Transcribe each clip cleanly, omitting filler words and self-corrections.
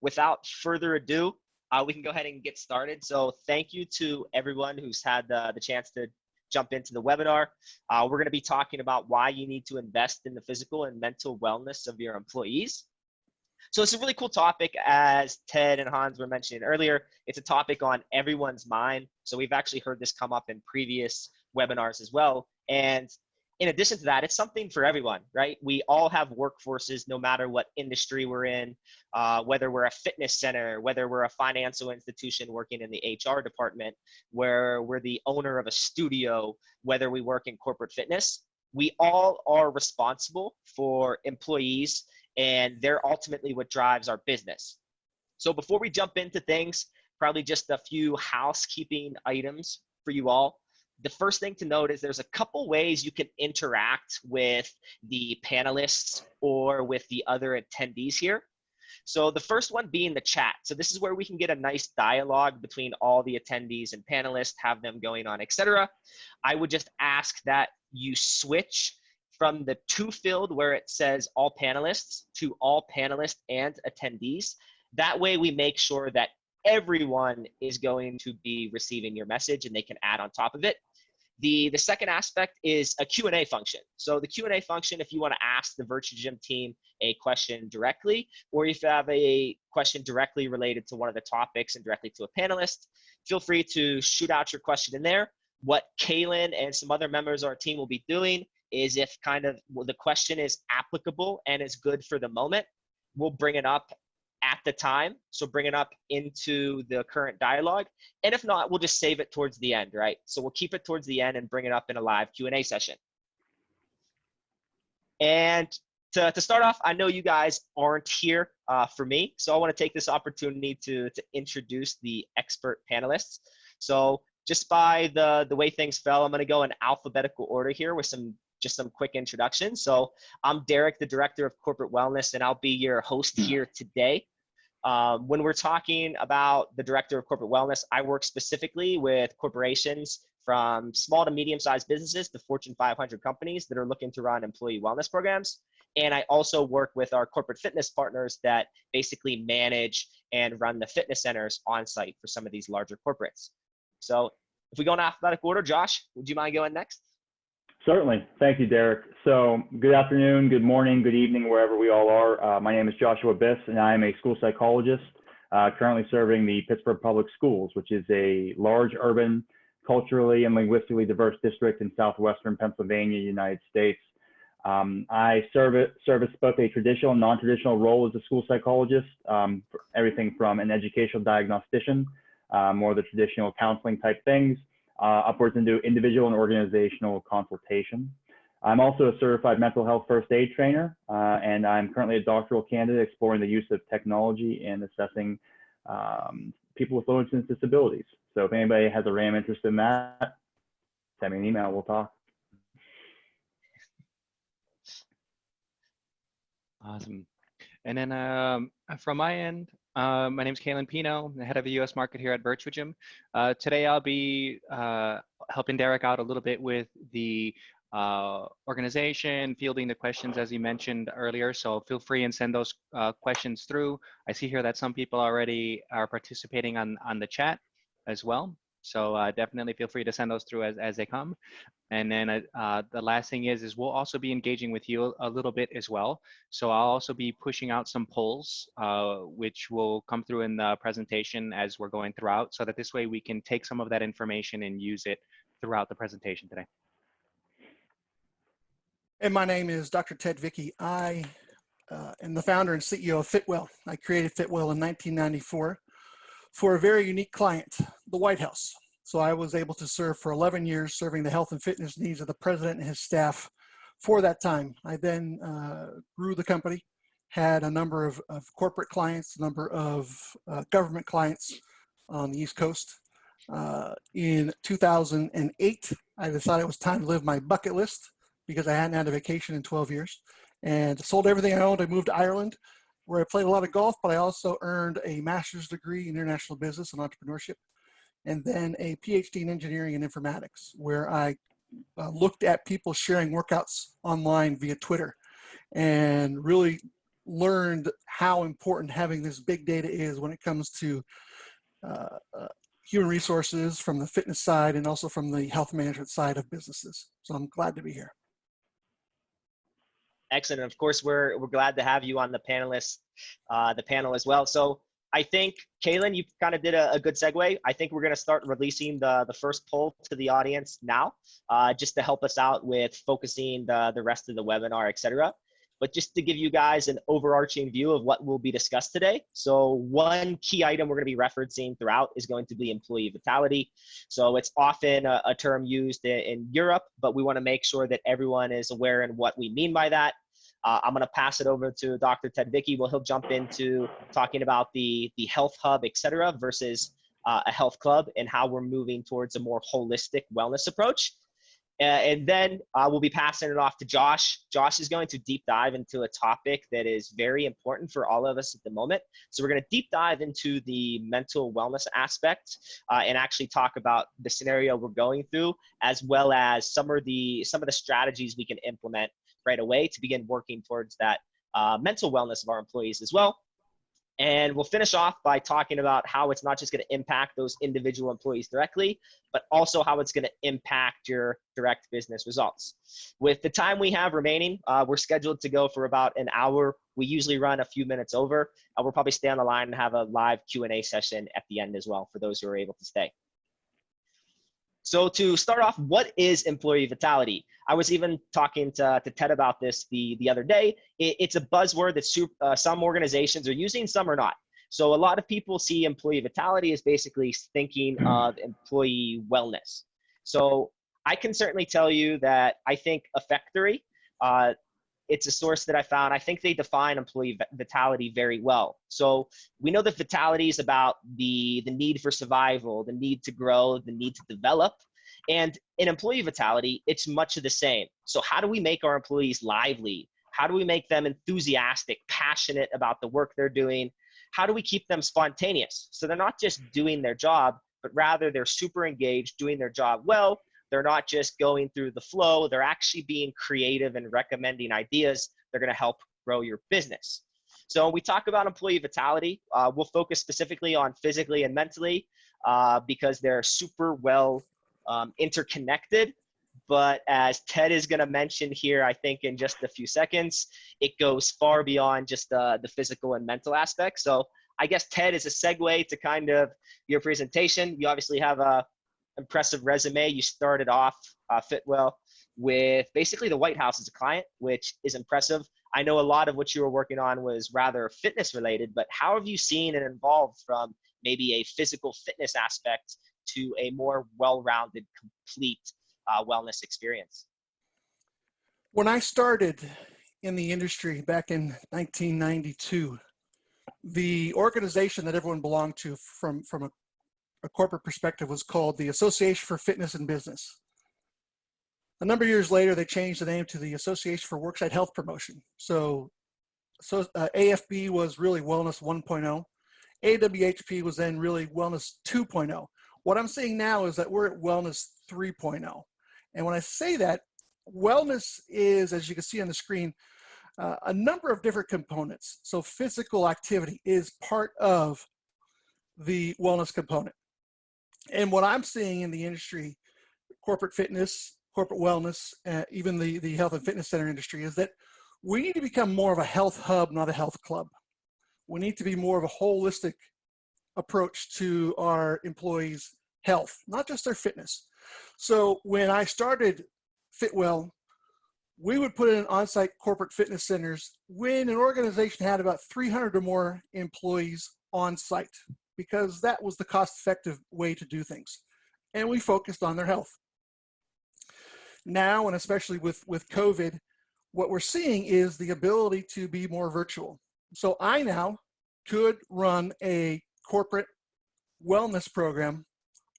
without further ado, we can go ahead and get started. So thank you to everyone who's had the chance to jump into the webinar. We're going to be talking about why you need to invest in the physical and mental wellness of your employees. So it's a really cool topic, as Ted and Hans were mentioning earlier. It's a topic on everyone's mind. So we've actually heard this come up in previous webinars as well. And in addition to that, it's something for everyone, right? We all have workforces, no matter what industry we're in, whether we're a fitness center, whether we're a financial institution working in the HR department, where we're the owner of a studio, whether we work in corporate fitness. We all are responsible for employees, and they're ultimately what drives our business. So before we jump into things, probably just a few housekeeping items for you all. The first thing to note is there's a couple ways you can interact with the panelists or with the other attendees here. So the first one being the chat. So this is where we can get a nice dialogue between all the attendees and panelists, have them going on, etc. I would just ask that you switch from the to field where it says all panelists to all panelists and attendees. That way we make sure that everyone is going to be receiving your message and they can add on top of it. The second aspect is a Q&A function. So the Q&A function, if you want to ask the Virtuagym team a question directly, or if you have a question directly related to one of the topics and directly to a panelist, feel free to shoot out your question in there. What Kalen and some other members of our team will be doing is, if kind of the question is applicable and is good for the moment, we'll bring it up at the time. So bring it up into the current dialogue. And if not, we'll just save it towards the end, right? So we'll keep it towards the end and bring it up in a live Q&A session. And to start off, I know you guys aren't here for me, so I want to take this opportunity to introduce the expert panelists. So just by the way things fell, I'm going to go in alphabetical order here with just some quick introductions. So I'm Derek, the Director of Corporate Wellness, and I'll be your host here today. When we're talking about the Director of Corporate Wellness, I work specifically with corporations from small to medium-sized businesses to Fortune 500 companies that are looking to run employee wellness programs. And I also work with our corporate fitness partners that basically manage and run the fitness centers on site for some of these larger corporates. So if we go in alphabetical order, Josh, would you mind going next? Certainly. Thank you, Derek. So good afternoon, good morning, good evening, wherever we all are. My name is Joshua Biss, and I am a school psychologist currently serving the Pittsburgh Public Schools, which is a large urban, culturally and linguistically diverse district in southwestern Pennsylvania, United States. I service both a traditional and non-traditional role as a school psychologist, for everything from an educational diagnostician, more of the traditional counseling type things, upwards into individual and organizational consultation. I'm also a certified mental health first aid trainer, and I'm currently a doctoral candidate exploring the use of technology in assessing people with low incidence disabilities. So if anybody has a RAM interest in that, send me an email, we'll talk. Awesome. And then from my end, my name is Kalen Pino, the head of the U.S. market here at Virtuagym. Today I'll be helping Derek out a little bit with the organization, fielding the questions as you mentioned earlier. So feel free and send those questions through. I see here that some people already are participating on the chat as well. So definitely feel free to send those through as they come. And then the last thing is we'll also be engaging with you a little bit as well. So I'll also be pushing out some polls, which will come through in the presentation as we're going throughout, so that this way we can take some of that information and use it throughout the presentation today. And my name is Dr. Ted Vickey. I am the founder and CEO of Fitwell. I created Fitwell in 1994 for a very unique client, the White House. So I was able to serve for 11 years, serving the health and fitness needs of the president and his staff for that time. I then grew the company, had a number of corporate clients, a number of government clients on the East Coast. In 2008, I decided it was time to live my bucket list because I hadn't had a vacation in 12 years, and sold everything I owned. I moved to Ireland, where I played a lot of golf, but I also earned a master's degree in international business and entrepreneurship, and then a PhD in engineering and informatics, where I looked at people sharing workouts online via Twitter and really learned how important having this big data is when it comes to human resources from the fitness side and also from the health management side of businesses. So I'm glad to be here. Excellent. And of course, we're glad to have you on the panel as well. So I think, Kalen, you kind of did a good segue. I think we're going to start releasing the first poll to the audience now, just to help us out with focusing the rest of the webinar, et cetera. But just to give you guys an overarching view of what will be discussed today. So one key item we're going to be referencing throughout is going to be employee vitality. So it's often a term used in Europe, but we want to make sure that everyone is aware and what we mean by that. I'm going to pass it over to Dr. Ted Vickey. He'll jump into talking about the health hub, et cetera, versus a health club and how we're moving towards a more holistic wellness approach. And then we'll be passing it off to Josh. Josh is going to deep dive into a topic that is very important for all of us at the moment. So we're going to deep dive into the mental wellness aspect and actually talk about the scenario we're going through, as well as some of the strategies we can implement right away to begin working towards that mental wellness of our employees as well. And we'll finish off by talking about how it's not just going to impact those individual employees directly, but also how it's going to impact your direct business results. With the time we have remaining, we're scheduled to go for about an hour. We usually run a few minutes over. We'll probably stay on the line and have a live Q&A session at the end as well for those who are able to stay. So to start off, what is employee vitality? I was even talking to Ted about this the other day. It's a buzzword that some organizations are using, some are not. So a lot of people see employee vitality as basically thinking of employee wellness. So I can certainly tell you that I think Effectory, it's a source that I found. I think they define employee vitality very well. So we know that vitality is about the need for survival, the need to grow, the need to develop. And in employee vitality, it's much of the same. So how do we make our employees lively? How do we make them enthusiastic, passionate about the work they're doing? How do we keep them spontaneous? So they're not just doing their job, but rather they're super engaged, doing their job well. They're not just going through the flow. They're actually being creative and recommending ideas that are going to help grow your business. So when we talk about employee vitality, we'll focus specifically on physically and mentally because they're super well interconnected. But as Ted is going to mention here, I think in just a few seconds, it goes far beyond just the physical and mental aspect. So I guess, Ted, is a segue to kind of your presentation. You obviously have a impressive resume. You started off Fitwell with basically the White House as a client, which is impressive. I know a lot of what you were working on was rather fitness related, but how have you seen and evolved from maybe a physical fitness aspect to a more well-rounded, complete wellness experience? When I started in the industry back in 1992, the organization that everyone belonged to from a corporate perspective was called the Association for Fitness and Business. A number of years later, they changed the name to the Association for Worksite Health Promotion. So AFB was really Wellness 1.0. AWHP was then really Wellness 2.0. What I'm seeing now is that we're at Wellness 3.0. And when I say that, wellness is, as you can see on the screen, a number of different components. So physical activity is part of the wellness component. And what I'm seeing in the industry, corporate fitness, corporate wellness, even the health and fitness center industry, is that we need to become more of a health hub, not a health club. We need to be more of a holistic approach to our employees' health, not just their fitness. So when I started Fitwell, we would put in on-site corporate fitness centers when an organization had about 300 or more employees on site, because that was the cost-effective way to do things. And we focused on their health. Now, and especially with COVID, what we're seeing is the ability to be more virtual. So I now could run a corporate wellness program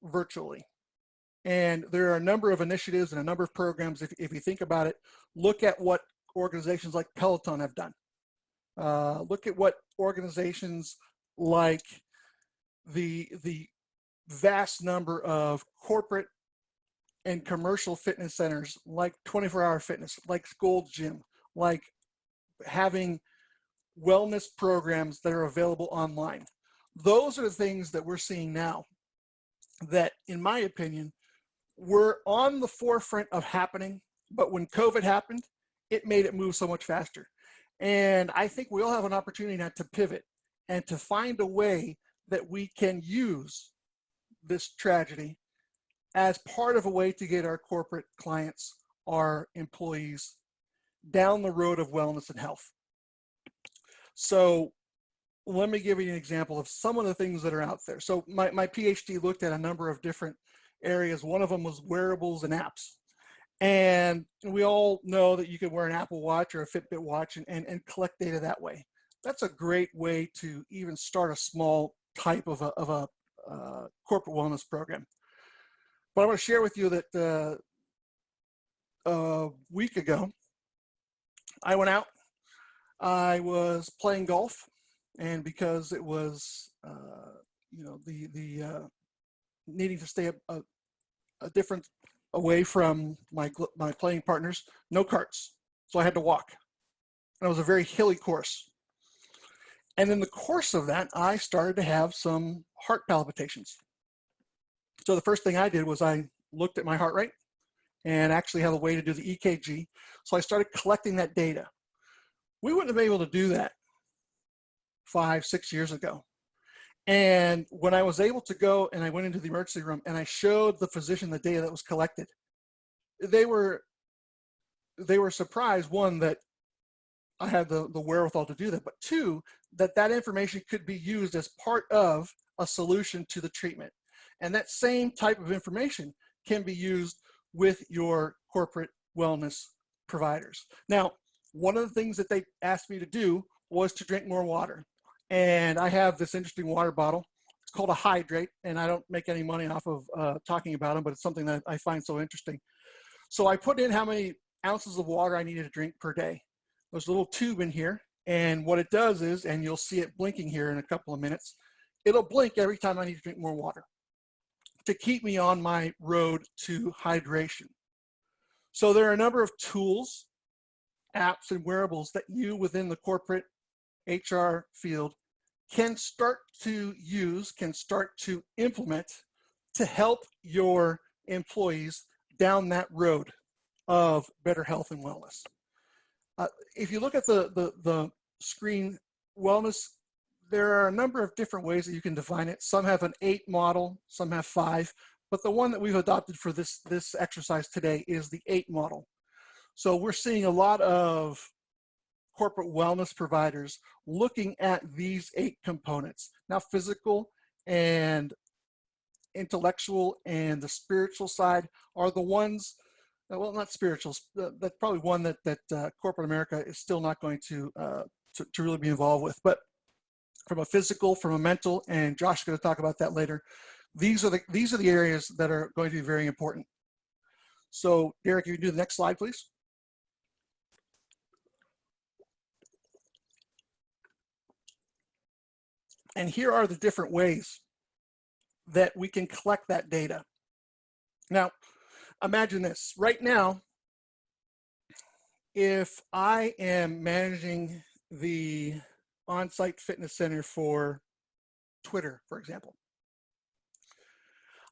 virtually. And there are a number of initiatives and a number of programs, if you think about it, look at what organizations like Peloton have done. Look at what organizations like the vast number of corporate and commercial fitness centers like 24 Hour Fitness, like Gold's Gym, like having wellness programs that are available online. Those are the things that we're seeing now that, in my opinion, were on the forefront of happening, but when COVID happened, it made it move so much faster. And I think we all have an opportunity now to pivot and to find a way that we can use this tragedy as part of a way to get our corporate clients, our employees, down the road of wellness and health. So let me give you an example of some of the things that are out there. So my PhD looked at a number of different areas. One of them was wearables and apps. And we all know that you can wear an Apple Watch or a Fitbit watch and collect data that way. That's a great way to even start a small type of a corporate wellness program. But I want to share with you that a week ago, I went out. I was playing golf, and because it was, needing to stay a different away from my playing partners, no carts, so I had to walk. And it was a very hilly course. And in the course of that, I started to have some heart palpitations. So the first thing I did was I looked at my heart rate and actually have a way to do the EKG. So I started collecting that data. We wouldn't have been able to do that 5-6 years ago. And when I was able to go and I went into the emergency room and I showed the physician the data that was collected, they were surprised, one, that I had the wherewithal to do that, but two, that information could be used as part of a solution to the treatment. And that same type of information can be used with your corporate wellness providers. Now, one of the things that they asked me to do was to drink more water. And I have this interesting water bottle. It's called a Hydrate, and I don't make any money off of talking about them, but it's something that I find so interesting. So I put in how many ounces of water I needed to drink per day. There's a little tube in here, and what it does is, and you'll see it blinking here in a couple of minutes, it'll blink every time I need to drink more water to keep me on my road to hydration. So there are a number of tools, apps, and wearables that you within the corporate HR field can start to use, can start to implement to help your employees down that road of better health and wellness. If you look at the screen, wellness, there are a number of different ways that you can define it. Some have an 8 model, some have 5, but the one that we've adopted for this exercise today is the 8 model. So we're seeing a lot of corporate wellness providers looking at these 8 components. Now, physical and intellectual and the spiritual side are the ones, well, not spiritual, that's probably one that corporate America is still not going to really be involved with. But from a physical, from a mental, and Josh is going to talk about that later, these are the areas that are going to be very important. So Derek, you can do the next slide, please. And here are the different ways that we can collect that data. Now, imagine this. Right now, if I am managing the on-site fitness center for Twitter, for example,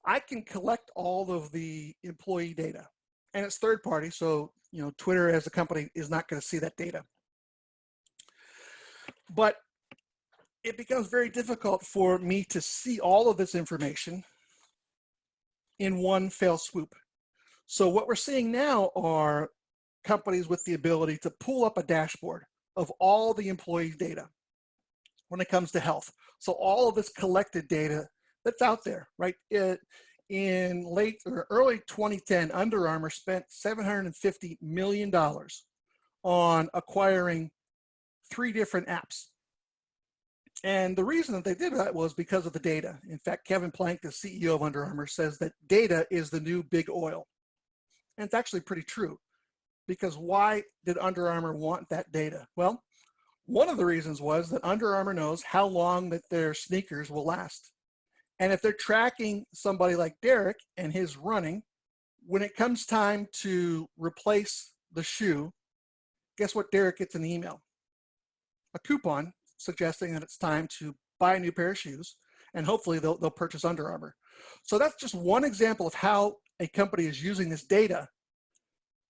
I can collect all of the employee data. And it's third party, so Twitter as a company is not going to see that data. But it becomes very difficult for me to see all of this information in one fell swoop. So what we're seeing now are companies with the ability to pull up a dashboard of all the employee data when it comes to health. So all of this collected data that's out there, right? In late or early 2010, Under Armour spent $750 million on acquiring 3 different apps. And the reason that they did that was because of the data. In fact, Kevin Plank, the CEO of Under Armour, says that data is the new big oil. And it's actually pretty true, because why did Under Armour want that data? Well, one of the reasons was that Under Armour knows how long that their sneakers will last. And if they're tracking somebody like Derek and his running, when it comes time to replace the shoe, guess what? Derek gets an email. a coupon suggesting that it's time to buy a new pair of shoes, and hopefully they'll purchase Under Armour. So that's just one example of how a company is using this data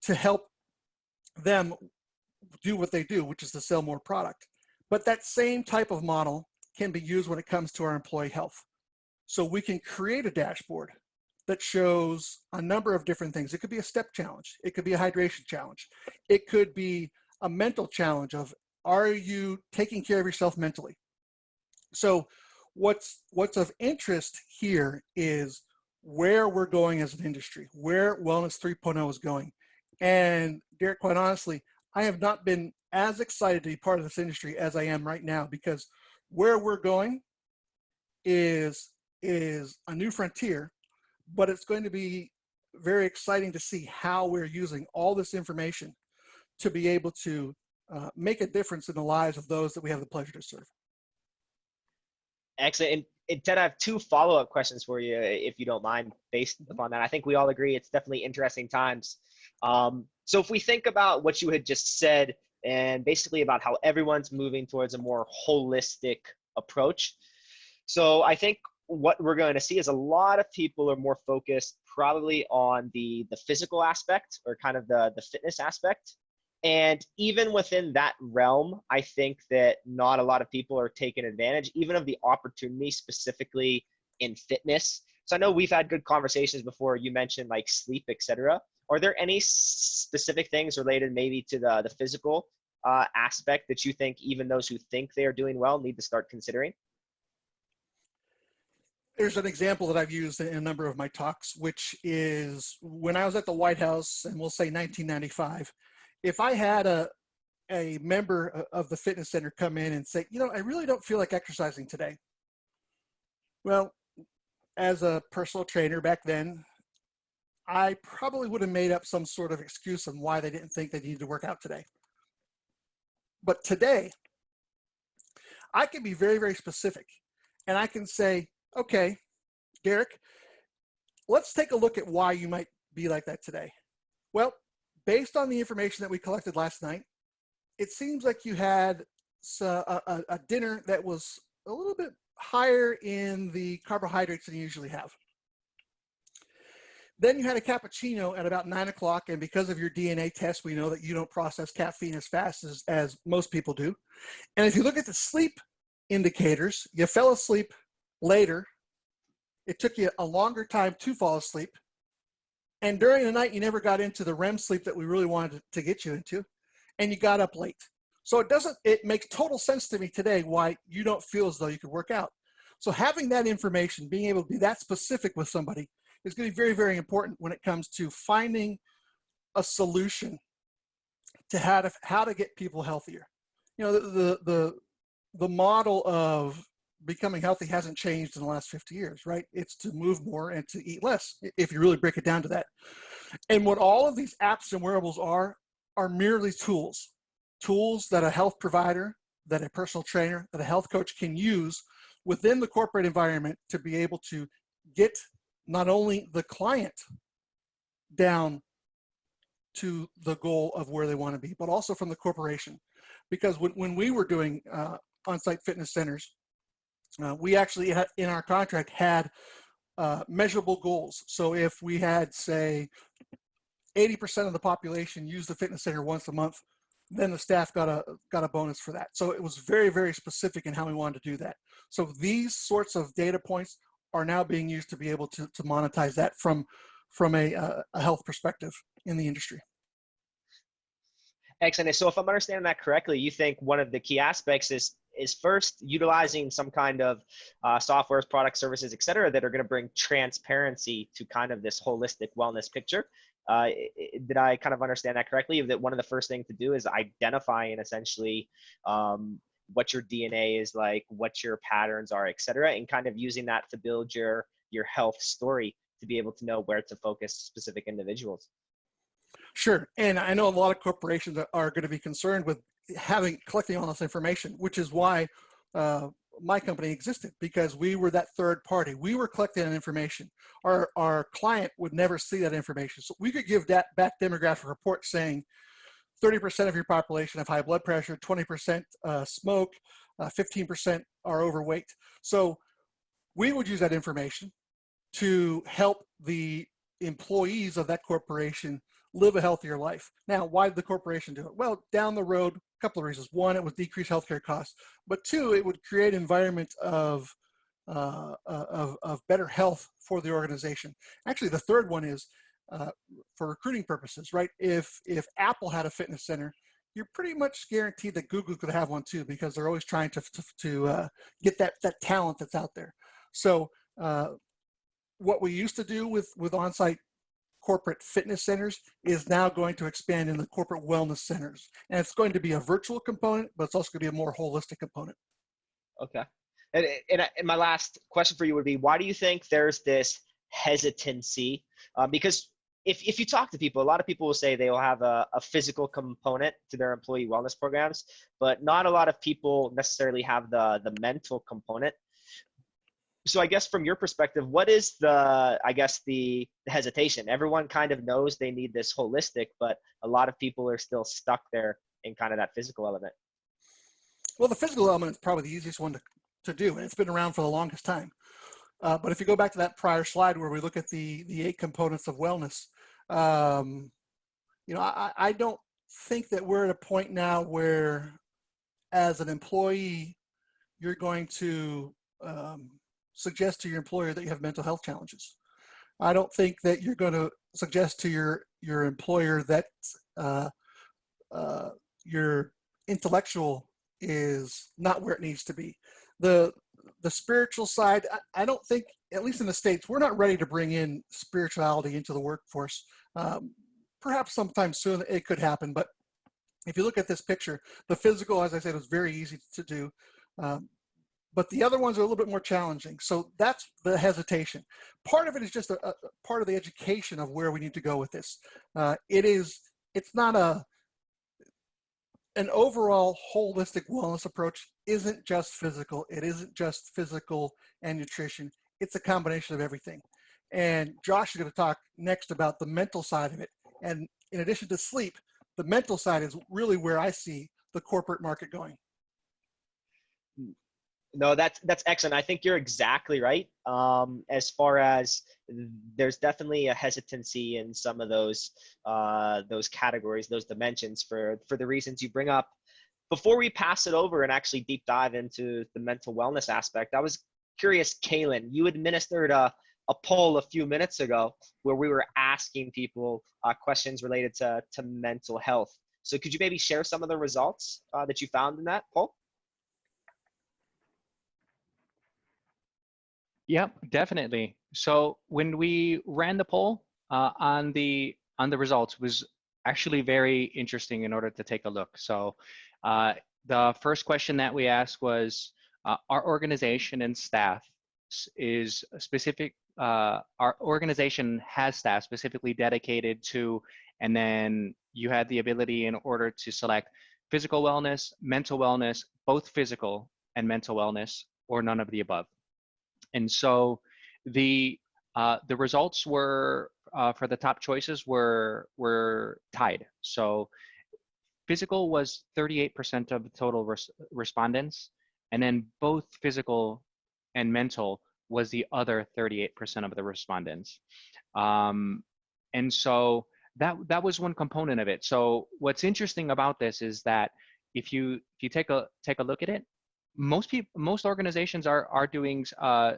to help them do what they do, which is to sell more product. But that same type of model can be used when it comes to our employee health. So we can create a dashboard that shows a number of different things. It could be a step challenge. It could be a hydration challenge. It could be a mental challenge of, are you taking care of yourself mentally? So what's of interest here is where we're going as an industry, where Wellness 3.0 is going. And Derek, quite honestly, I have not been as excited to be part of this industry as I am right now, because where we're going is a new frontier, but it's going to be very exciting to see how we're using all this information to be able to make a difference in the lives of those that we have the pleasure to serve. Excellent. And Ted, I have two follow-up questions for you, if you don't mind, based upon that. I think we all agree it's definitely interesting times. So if we think about what you had just said, and basically about how everyone's moving towards a more holistic approach. So I think what we're going to see is a lot of people are more focused probably on the physical aspect, or kind of the fitness aspect. And even within that realm, I think that not a lot of people are taking advantage even of the opportunity specifically in fitness. So I know we've had good conversations before. You mentioned like sleep, etc. Are there any specific things related maybe to the physical aspect that you think even those who think they are doing well need to start considering? There's an example that I've used in a number of my talks, which is when I was at the White House, and we'll say 1995, if I had a member of the fitness center come in and say, I really don't feel like exercising today. Well, as a personal trainer back then, I probably would have made up some sort of excuse on why they didn't think they needed to work out today. But today, I can be very, very specific, and I can say, okay, Derek, let's take a look at why you might be like that today. Well, based on the information that we collected last night, it seems like you had a dinner that was a little bit higher in the carbohydrates than you usually have. Then you had a cappuccino at about 9 o'clock, and because of your DNA test, we know that you don't process caffeine as fast as most people do. And if you look at the sleep indicators, you fell asleep later. It took you a longer time to fall asleep. And during the night, you never got into the REM sleep that we really wanted to get you into, and you got up late. So it makes total sense to me today why you don't feel as though you could work out. So having that information, being able to be that specific with somebody, is going to be very, very important when it comes to finding a solution to how to get people healthier. The model of becoming healthy hasn't changed in the last 50 years, right? It's to move more and to eat less, if you really break it down to that. And what all of these apps and wearables are merely tools that a health provider, that a personal trainer, that a health coach can use within the corporate environment to be able to get not only the client down to the goal of where they want to be, but also from the corporation. Because when we were doing on-site fitness centers, we actually had, in our contract, had measurable goals. So if we had, say, 80% of the population use the fitness center once a month, then the staff got a bonus for that. So it was very, very specific in how we wanted to do that. So these sorts of data points are now being used to be able to monetize that from a health perspective in the industry. Excellent. So if I'm understanding that correctly, you think one of the key aspects is first utilizing some kind of softwares, products, services, et cetera, that are going to bring transparency to kind of this holistic wellness picture. Did I kind of understand that correctly? That one of the first things to do is identifying essentially what your DNA is like, what your patterns are, et cetera, and kind of using that to build your health story to be able to know where to focus specific individuals. Sure. And I know a lot of corporations are going to be concerned with collecting all this information, which is why my company existed, because we were that third party. We were collecting that information. Our client would never see that information. So we could give that back demographic report saying 30% of your population have high blood pressure, 20% smoke, 15% are overweight. So we would use that information to help the employees of that corporation live a healthier life. Now, why did the corporation do it? Well, down the road, a couple of reasons. One, it would decrease healthcare costs, but two, it would create an environment of better health for the organization. Actually, the third one is for recruiting purposes, right? If Apple had a fitness center, you're pretty much guaranteed that Google could have one too, because they're always trying to get that talent that's out there. So what we used to do with on-site corporate fitness centers is now going to expand into corporate wellness centers. And it's going to be a virtual component, but it's also going to be a more holistic component. Okay. And my last question for you would be, why do you think there's this hesitancy? Because if you talk to people, a lot of people will say they will have a physical component to their employee wellness programs, but not a lot of people necessarily have the mental component. So I guess from your perspective, what is the hesitation? Everyone kind of knows they need this holistic, but a lot of people are still stuck there in kind of that physical element. Well, the physical element is probably the easiest one to do, and it's been around for the longest time. But if you go back to that prior slide where we look at the 8 components of wellness, I don't think that we're at a point now where, as an employee, you're going to suggest to your employer that you have mental health challenges. I don't think that you're going to suggest to your employer that your intellectual is not where it needs to be. The spiritual side, I don't think, at least in the States, we're not ready to bring in spirituality into the workforce. Perhaps sometime soon it could happen, but if you look at this picture, the physical, as I said, was very easy to do. But the other ones are a little bit more challenging. So that's the hesitation. Part of it is just a part of the education of where we need to go with this. It's not an overall holistic wellness approach isn't just physical. It isn't just physical and nutrition. It's a combination of everything. And Josh is going to talk next about the mental side of it. And in addition to sleep, the mental side is really where I see the corporate market going. No, that's excellent. I think you're exactly right. As far as there's definitely a hesitancy in some of those categories, those dimensions for the reasons you bring up. Before we pass it over and actually deep dive into the mental wellness aspect, I was curious, Kalen, you administered a poll a few minutes ago where we were asking people questions related to mental health. So could you maybe share some of the results that you found in that poll? Yep, definitely. So when we ran the poll on the results was actually very interesting in order to take a look. So the first question that we asked was, our organization and staff is specific, our organization has staff specifically dedicated to, and then you had the ability in order to select physical wellness, mental wellness, both physical and mental wellness, or none of the above. And so the results were for the top choices were tied. So physical was 38% of the total respondents, and then both physical and mental was the other 38% of the respondents. And so that was one component of it. So what's interesting about this is that if you take a look at it, most organizations are doing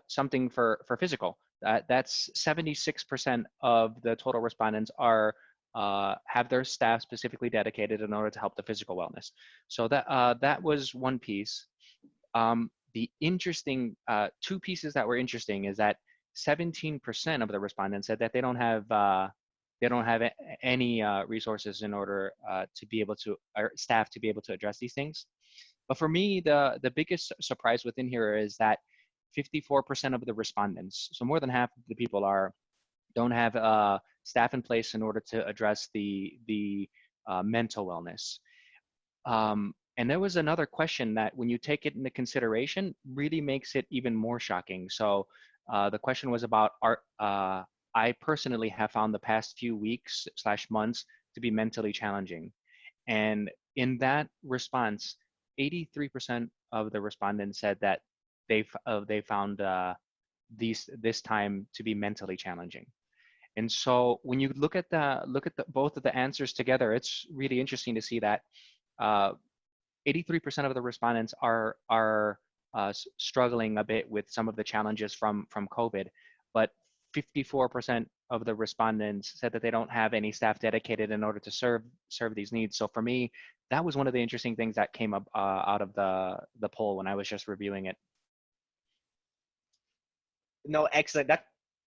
something for physical. That's 76% of the total respondents are have their staff specifically dedicated in order to help the physical wellness. So that was one piece. The interesting 2 pieces that were interesting is that 17% of the respondents said that they don't have any resources in order to be able to, or staff to be able to address these things. But for me, the biggest surprise within here is that 54% of the respondents, so more than half of the people don't have staff in place in order to address the mental wellness. And there was another question that, when you take it into consideration, really makes it even more shocking. So the question was about I personally have found the past few weeks/months to be mentally challenging. And in that response, 83% of the respondents said that they found this time to be mentally challenging. And so when you look at both of the answers together, it's really interesting to see that 83% of the respondents are struggling a bit with some of the challenges from COVID, but 54% of the respondents said that they don't have any staff dedicated in order to serve these needs. So for me, that was one of the interesting things that came up out of the poll when I was just reviewing it. No, excellent.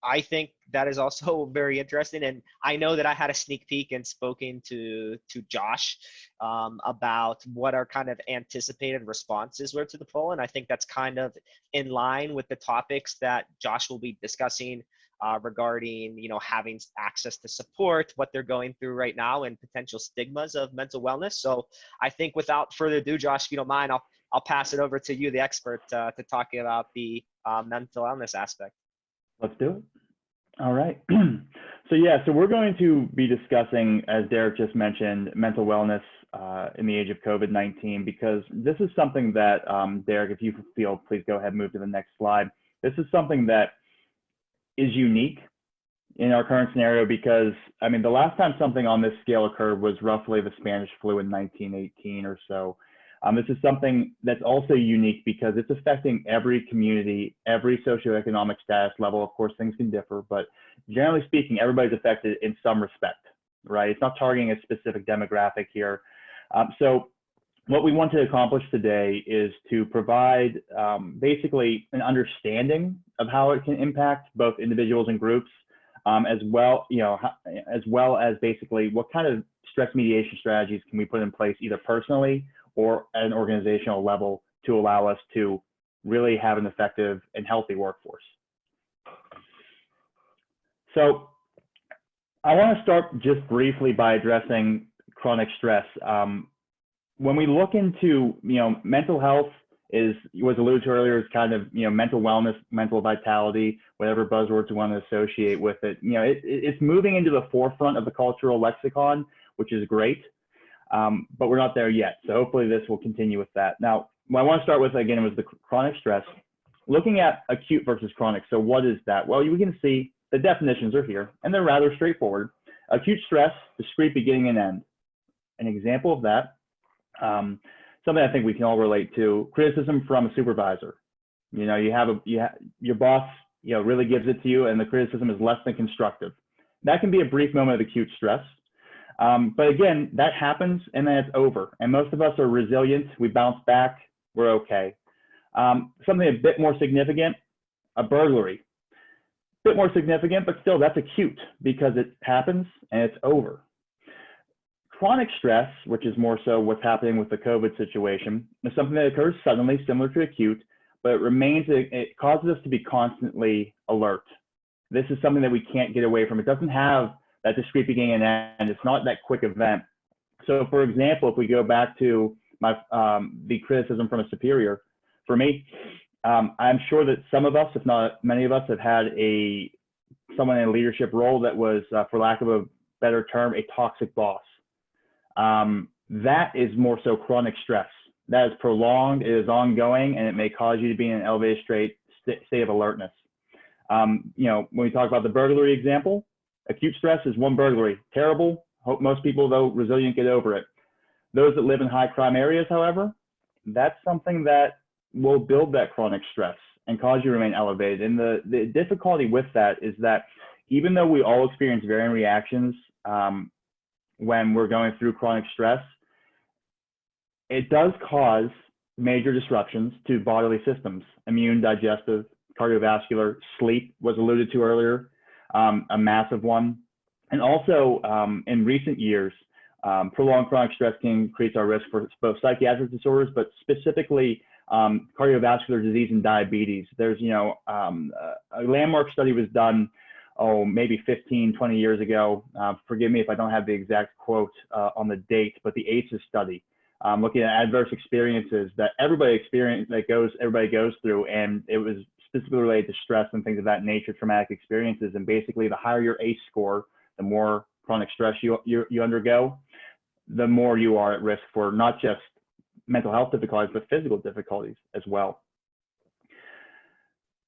I think that is also very interesting. And I know that I had a sneak peek and spoken to Josh about what our kind of anticipated responses were to the poll. And I think that's kind of in line with the topics that Josh will be discussing regarding, having access to support, what they're going through right now, and potential stigmas of mental wellness. So I think without further ado, Josh, if you don't mind, I'll pass it over to you, the expert, to talk about the mental illness aspect. Let's do it. All right. So we're going to be discussing, as Derek just mentioned, mental wellness in the age of COVID-19, because this is something that, Derek, if you feel, please go ahead and move to the next slide. This is something that is unique in our current scenario because, the last time something on this scale occurred was roughly the Spanish flu in 1918 or so. This is something that's also unique because it's affecting every community, every socioeconomic status level. Of course, things can differ, but generally speaking, everybody's affected in some respect, right? It's not targeting a specific demographic here. So what we want to accomplish today is to provide basically an understanding of how it can impact both individuals and groups, as well as basically what kind of stress mediation strategies can we put in place either personally or at an organizational level to allow us to really have an effective and healthy workforce. So I want to start just briefly by addressing chronic stress. When we look into, mental health was alluded to earlier as kind of, mental wellness, mental vitality, whatever buzzwords we want to associate with it. It's moving into the forefront of the cultural lexicon, which is great. But we're not there yet. So hopefully this will continue with that. Now, what I want to start with, again, was the chronic stress. Looking at acute versus chronic. So what is that? Well, you can see the definitions are here, and they're rather straightforward. Acute stress, discrete beginning and end. An example of that, something I think we can all relate to, criticism from a supervisor. Your boss, really gives it to you, and the criticism is less than constructive. That can be a brief moment of acute stress. But again, that happens and then it's over. And most of us are resilient. We bounce back. We're okay. Something a bit more significant, a burglary. A bit more significant, but still that's acute because it happens and it's over. Chronic stress, which is more so what's happening with the COVID situation, is something that occurs suddenly, similar to acute, but it causes us to be constantly alert. This is something that we can't get away from. It doesn't have that discrete beginning and end. It's not that quick event. So for example, if we go back to the criticism from a superior, for me, I'm sure that some of us, if not many of us, have had someone in a leadership role that was, for lack of a better term, a toxic boss. That is more so chronic stress. That is prolonged, it is ongoing, and it may cause you to be in an elevated state of alertness. When we talk about the burglary example, acute stress is one burglary. Terrible. Hope most people, though resilient, get over it. Those that live in high crime areas, however, that's something that will build that chronic stress and cause you to remain elevated. And the difficulty with that is that even though we all experience varying reactions when we're going through chronic stress, it does cause major disruptions to bodily systems, immune, digestive, cardiovascular. Sleep was alluded to earlier. A massive one. And also in recent years, prolonged chronic stress can increase our risk for both psychiatric disorders, but specifically cardiovascular disease and diabetes. There's, a landmark study was done, maybe 15, 20 years ago. Forgive me if I don't have the exact quote on the date, but the ACEs study, looking at adverse experiences that everybody goes through, and it was specifically related to stress and things of that nature, traumatic experiences. And basically, the higher your ACE score, the more chronic stress you undergo. the more you are at risk for not just mental health difficulties, but physical difficulties as well.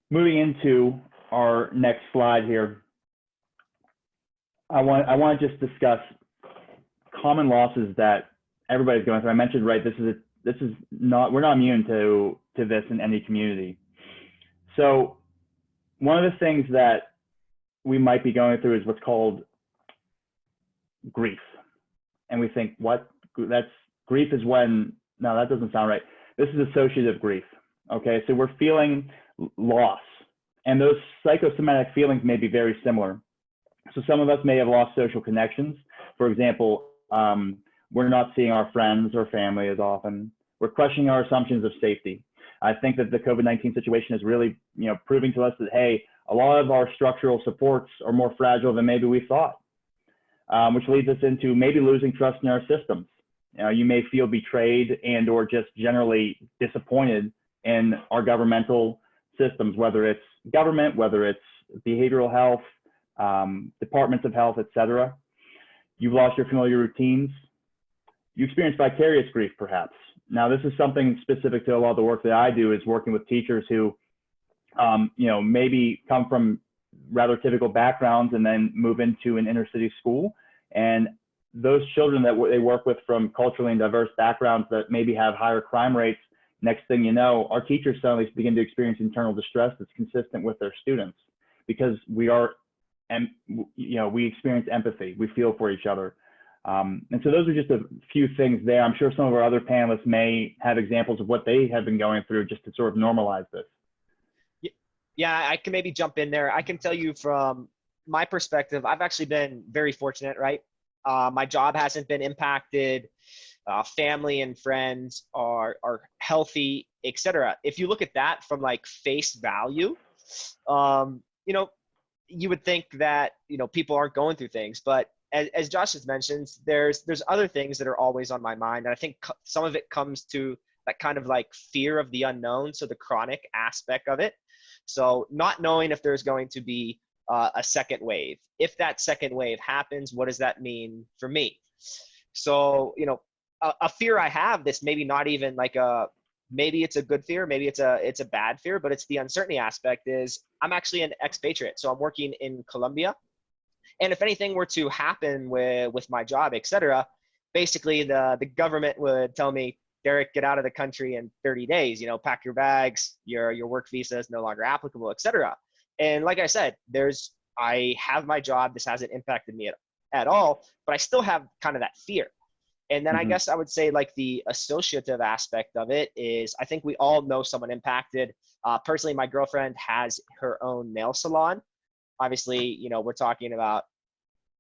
Moving into our next slide here, I want to just discuss common losses that everybody's going through. I mentioned, right, we're not immune to this in any community. So one of the things that we might be going through is what's called grief. And we think, grief is when, no, that doesn't sound right. This is associative grief. Okay, so we're feeling loss, and those psychosomatic feelings may be very similar. So some of us may have lost social connections. For example, we're not seeing our friends or family as often. We're questioning our assumptions of safety. I think that the COVID-19 situation is really, proving to us that, hey, a lot of our structural supports are more fragile than maybe we thought, which leads us into maybe losing trust in our systems. You may feel betrayed and or just generally disappointed in our governmental systems, whether it's government, whether it's behavioral health, departments of health, etc. You've lost your familiar routines. You experience vicarious grief, perhaps. Now, this is something specific to a lot of the work that I do, is working with teachers who, maybe come from rather typical backgrounds and then move into an inner city school. And those children that they work with from culturally and diverse backgrounds that maybe have higher crime rates, next thing you know, our teachers suddenly begin to experience internal distress that's consistent with their students, because we experience empathy, we feel for each other. And so those are just a few things there. I'm sure some of our other panelists may have examples of what they have been going through just to sort of normalize this. Yeah, I can maybe jump in there. I can tell you from my perspective, I've actually been very fortunate, right? My job hasn't been impacted. Family and friends are healthy, etc. If you look at that from like face value, you would think that, people aren't going through things, but as Josh has mentioned, there's other things that are always on my mind. And I think some of it comes to that kind of like fear of the unknown. So the chronic aspect of it. So not knowing if there's going to be a second wave. If that second wave happens, what does that mean for me? So, a fear I have, this maybe not even like maybe it's a good fear, maybe it's a bad fear, but it's the uncertainty aspect. Is I'm actually an expatriate. So I'm working in Colombia. And if anything were to happen with my job, etc., basically the government would tell me, Derek, get out of the country in 30 days, pack your bags, your work visa is no longer applicable, etc. And like I said, I have my job. This hasn't impacted me at all, but I still have kind of that fear. And then I guess I would say like the associative aspect of it is, I think we all know someone impacted. Personally, my girlfriend has her own nail salon. Obviously, we're talking about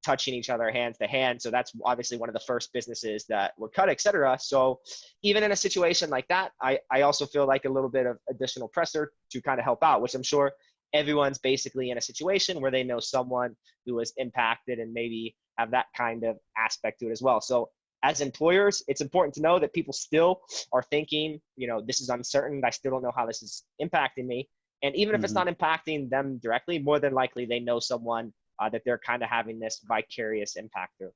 touching each other hand to hand. So that's obviously one of the first businesses that were cut, et cetera. So even in a situation like that, I also feel like a little bit of additional pressure to kind of help out, which I'm sure everyone's basically in a situation where they know someone who was impacted and maybe have that kind of aspect to it as well. So as employers, it's important to know that people still are thinking, this is uncertain. I still don't know how this is impacting me. And even if it's not impacting them directly, more than likely they know someone that they're kind of having this vicarious impact through.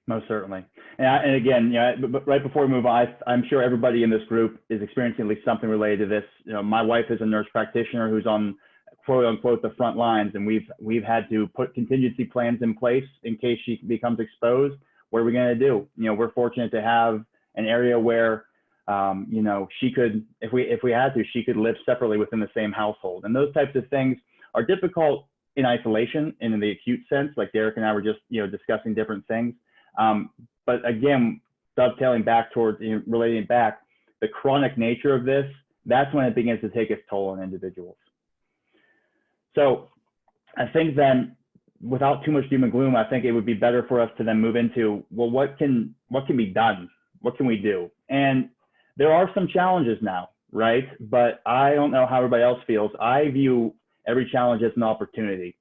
Most certainly. And again, but right before we move on, I'm sure everybody in this group is experiencing at least something related to this. My wife is a nurse practitioner who's on quote unquote the front lines, and we've had to put contingency plans in place in case she becomes exposed. What are we going to do? We're fortunate to have an area where she could, if we had to, she could live separately within the same household. And those types of things are difficult in isolation and in the acute sense, like Derek and I were just, discussing different things. But again, dovetailing back towards, relating back, the chronic nature of this, that's when it begins to take its toll on individuals. So I think then, without too much doom and gloom, I think it would be better for us to then move into, well, what can be done? What can we do? And there are some challenges now, right? But I don't know how everybody else feels. I view every challenge as an opportunity.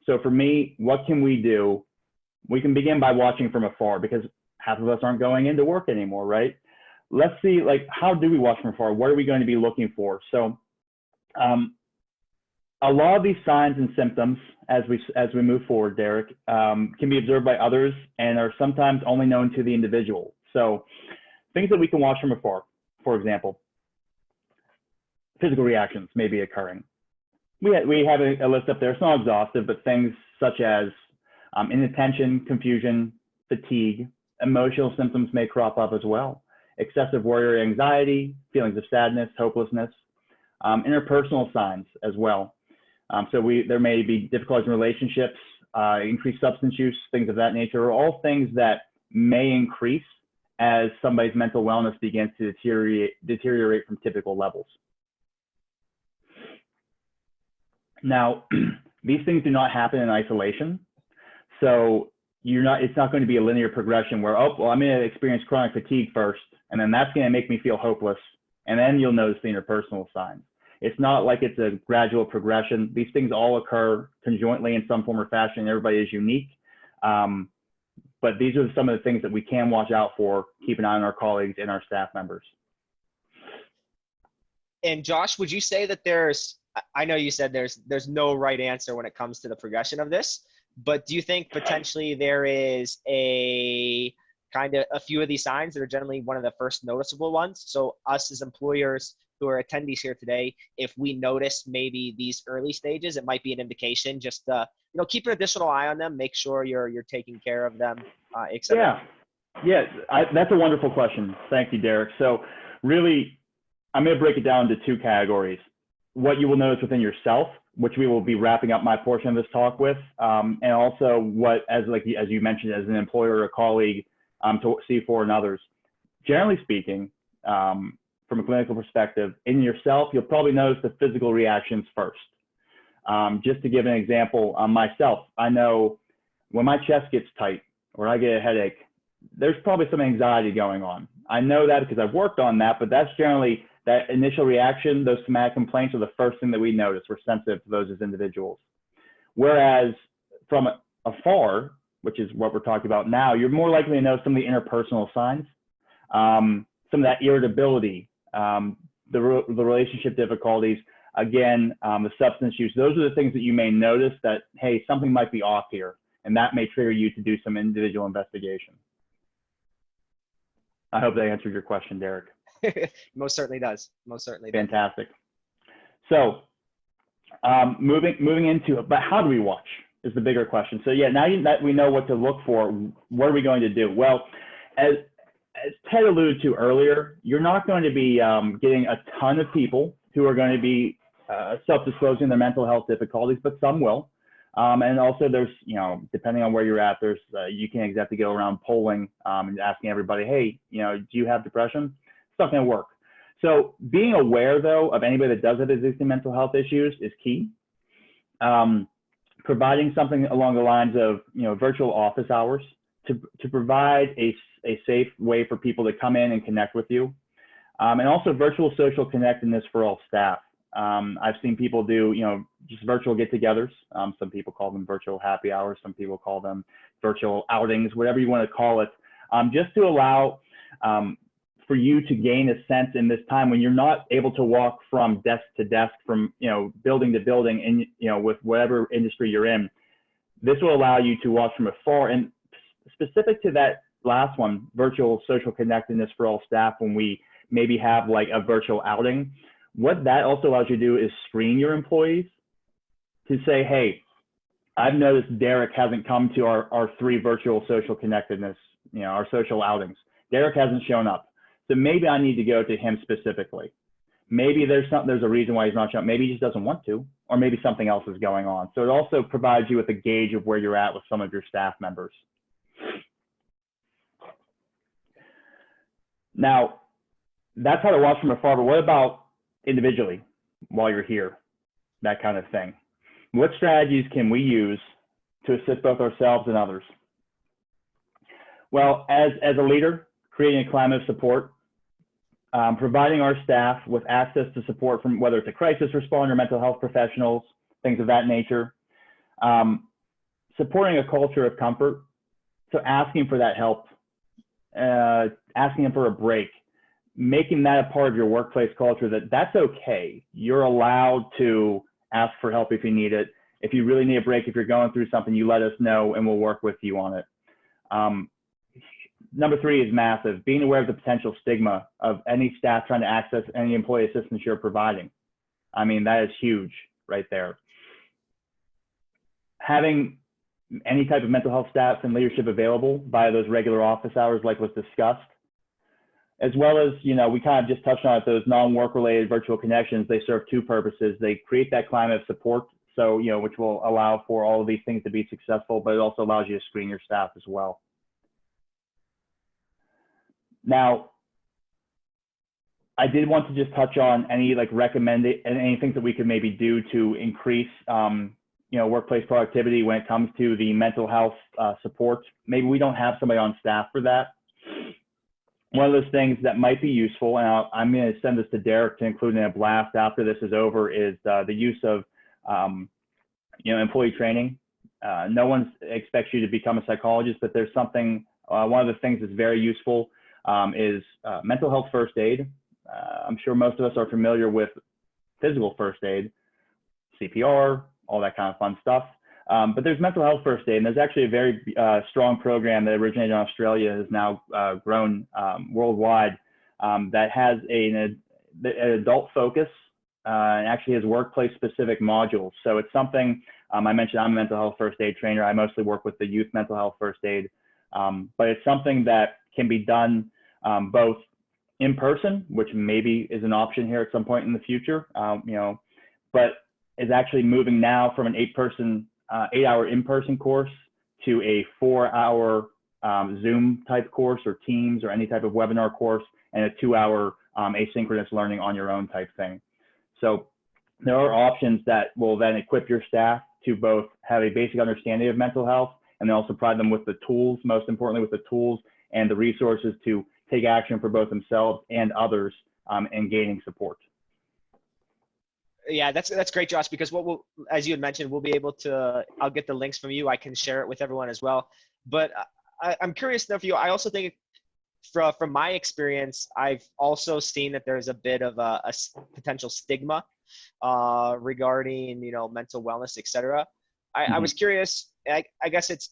So for me, what can we do? We can begin by watching from afar, because half of us aren't going into work anymore, right? Let's see, how do we watch from afar? What are we going to be looking for? So a lot of these signs and symptoms as we move forward, Derek, can be observed by others and are sometimes only known to the individual. So things that we can watch from afar, for example, physical reactions may be occurring. We have a list up there. It's not exhaustive, but things such as inattention, confusion, fatigue, emotional symptoms may crop up as well. Excessive worry or anxiety, feelings of sadness, hopelessness, interpersonal signs as well. There may be difficulties in relationships, increased substance use, things of that nature, are all things that may increase as somebody's mental wellness begins to deteriorate from typical levels. Now, these things do not happen in isolation. So it's not going to be a linear progression where, oh, well, I'm going to experience chronic fatigue first, and then that's going to make me feel hopeless. And then you'll notice the interpersonal signs. It's not like it's a gradual progression. These things all occur conjointly in some form or fashion. Everybody is unique. But these are some of the things that we can watch out for, keep an eye on our colleagues and our staff members. And Josh, would you say that I know you said there's no right answer when it comes to the progression of this, but do you think potentially there is a few of these signs that are generally one of the first noticeable ones? So us as employers who are attendees here today, if we notice maybe these early stages, it might be an indication. Just keep an additional eye on them, make sure you're taking care of them, et cetera. Yeah, that's a wonderful question. Thank you, Derek. So really, I'm going to break it down into two categories. What you will notice within yourself, which we will be wrapping up my portion of this talk with, and also what, as you mentioned, as an employer or a colleague, to see for in others. Generally speaking, from a clinical perspective, in yourself, you'll probably notice the physical reactions first. Just to give an example, myself, I know when my chest gets tight or I get a headache, there's probably some anxiety going on. I know that because I've worked on that, but that's generally that initial reaction. Those somatic complaints are the first thing that we notice. We're sensitive to those as individuals. Whereas from afar, which is what we're talking about now, you're more likely to know some of the interpersonal signs, some of that irritability, the relationship difficulties, again, the substance use. Those are the things that you may notice that, hey, something might be off here, and that may trigger you to do some individual investigation. I hope that answered your question, Derek. Most certainly does. Most certainly does. Fantastic. So moving into, but how do we watch is the bigger question. So yeah, now that we know what to look for, what are we going to do? Well, as Ted alluded to earlier, you're not going to be getting a ton of people who are going to be self-disclosing their mental health difficulties, but some will. And also there's, depending on where you're at, there's, you can't exactly go around polling and asking everybody, hey, do you have depression? It's not going to work. So being aware, though, of anybody that does have existing mental health issues is key. Providing something along the lines of, virtual office hours to provide a safe way for people to come in and connect with you. And also virtual social connectedness for all staff. I've seen people do, just virtual get-togethers. Some people call them virtual happy hours. Some people call them virtual outings, whatever you want to call it, just to allow for you to gain a sense in this time when you're not able to walk from desk to desk, from building to building, and with whatever industry you're in. This will allow you to watch from afar. And specific to that last one, virtual social connectedness for all staff, when we maybe have like a virtual outing, what that also allows you to do is screen your employees to say, hey, I've noticed Derek hasn't come to our 3 virtual social connectedness, our social outings. Derek hasn't shown up. So maybe I need to go to him specifically. Maybe there's a reason why he's not showing up. Maybe he just doesn't want to, or maybe something else is going on. So it also provides you with a gauge of where you're at with some of your staff members. Now, that's how to watch from afar, but what about individually while you're here? That kind of thing. What strategies can we use to assist both ourselves and others? Well, as a leader, creating a climate of support, providing our staff with access to support from whether it's a crisis responder, mental health professionals, things of that nature, supporting a culture of comfort, so asking for that help, asking them for a break, making that a part of your workplace culture, that's okay. You're allowed to ask for help if you need it. If you really need a break, if you're going through something, you let us know and we'll work with you on it. Number 3 is massive. Being aware of the potential stigma of any staff trying to access any employee assistance you're providing. I mean, that is huge right there. Having any type of mental health staff and leadership available via those regular office hours like was discussed, as well as, you know, we kind of just touched on it, those non-work related virtual connections. They serve 2 purposes. They create that climate of support, so, you know, which will allow for all of these things to be successful, but it also allows you to screen your staff as well. Now, I did want to just touch on any like recommended and any things that we could maybe do to increase, you know, workplace productivity when it comes to the mental health support. Maybe we don't have somebody on staff for that. One of those things that might be useful, and I'm going to send this to Derek to include in a blast after this is over, is the use of, you know, employee training. No one expects you to become a psychologist, but there's something, one of the things that's very useful is mental health first aid. I'm sure most of us are familiar with physical first aid, CPR, all that kind of fun stuff. But there's mental health first aid, and there's actually a very strong program that originated in Australia, has now grown worldwide, that has an adult focus and actually has workplace specific modules. So it's something, I mentioned I'm a mental health first aid trainer. I mostly work with the youth mental health first aid, but it's something that can be done both in person, which maybe is an option here at some point in the future, you know, but is actually moving now from an 8-hour in-person course to a 4-hour Zoom type course or Teams or any type of webinar course, and a 2-hour asynchronous learning on your own type thing. So there are options that will then equip your staff to both have a basic understanding of mental health and then also provide them with the tools, most importantly with the tools and the resources to take action for both themselves and others in gaining support. Yeah, that's great, Josh, because what we'll, as you had mentioned, we'll be able to, I'll get the links from you. I can share it with everyone as well. But I'm curious to know for you, I also think from my experience, I've also seen that there's a bit of a potential stigma regarding, you know, mental wellness, et cetera. I was curious, I guess it's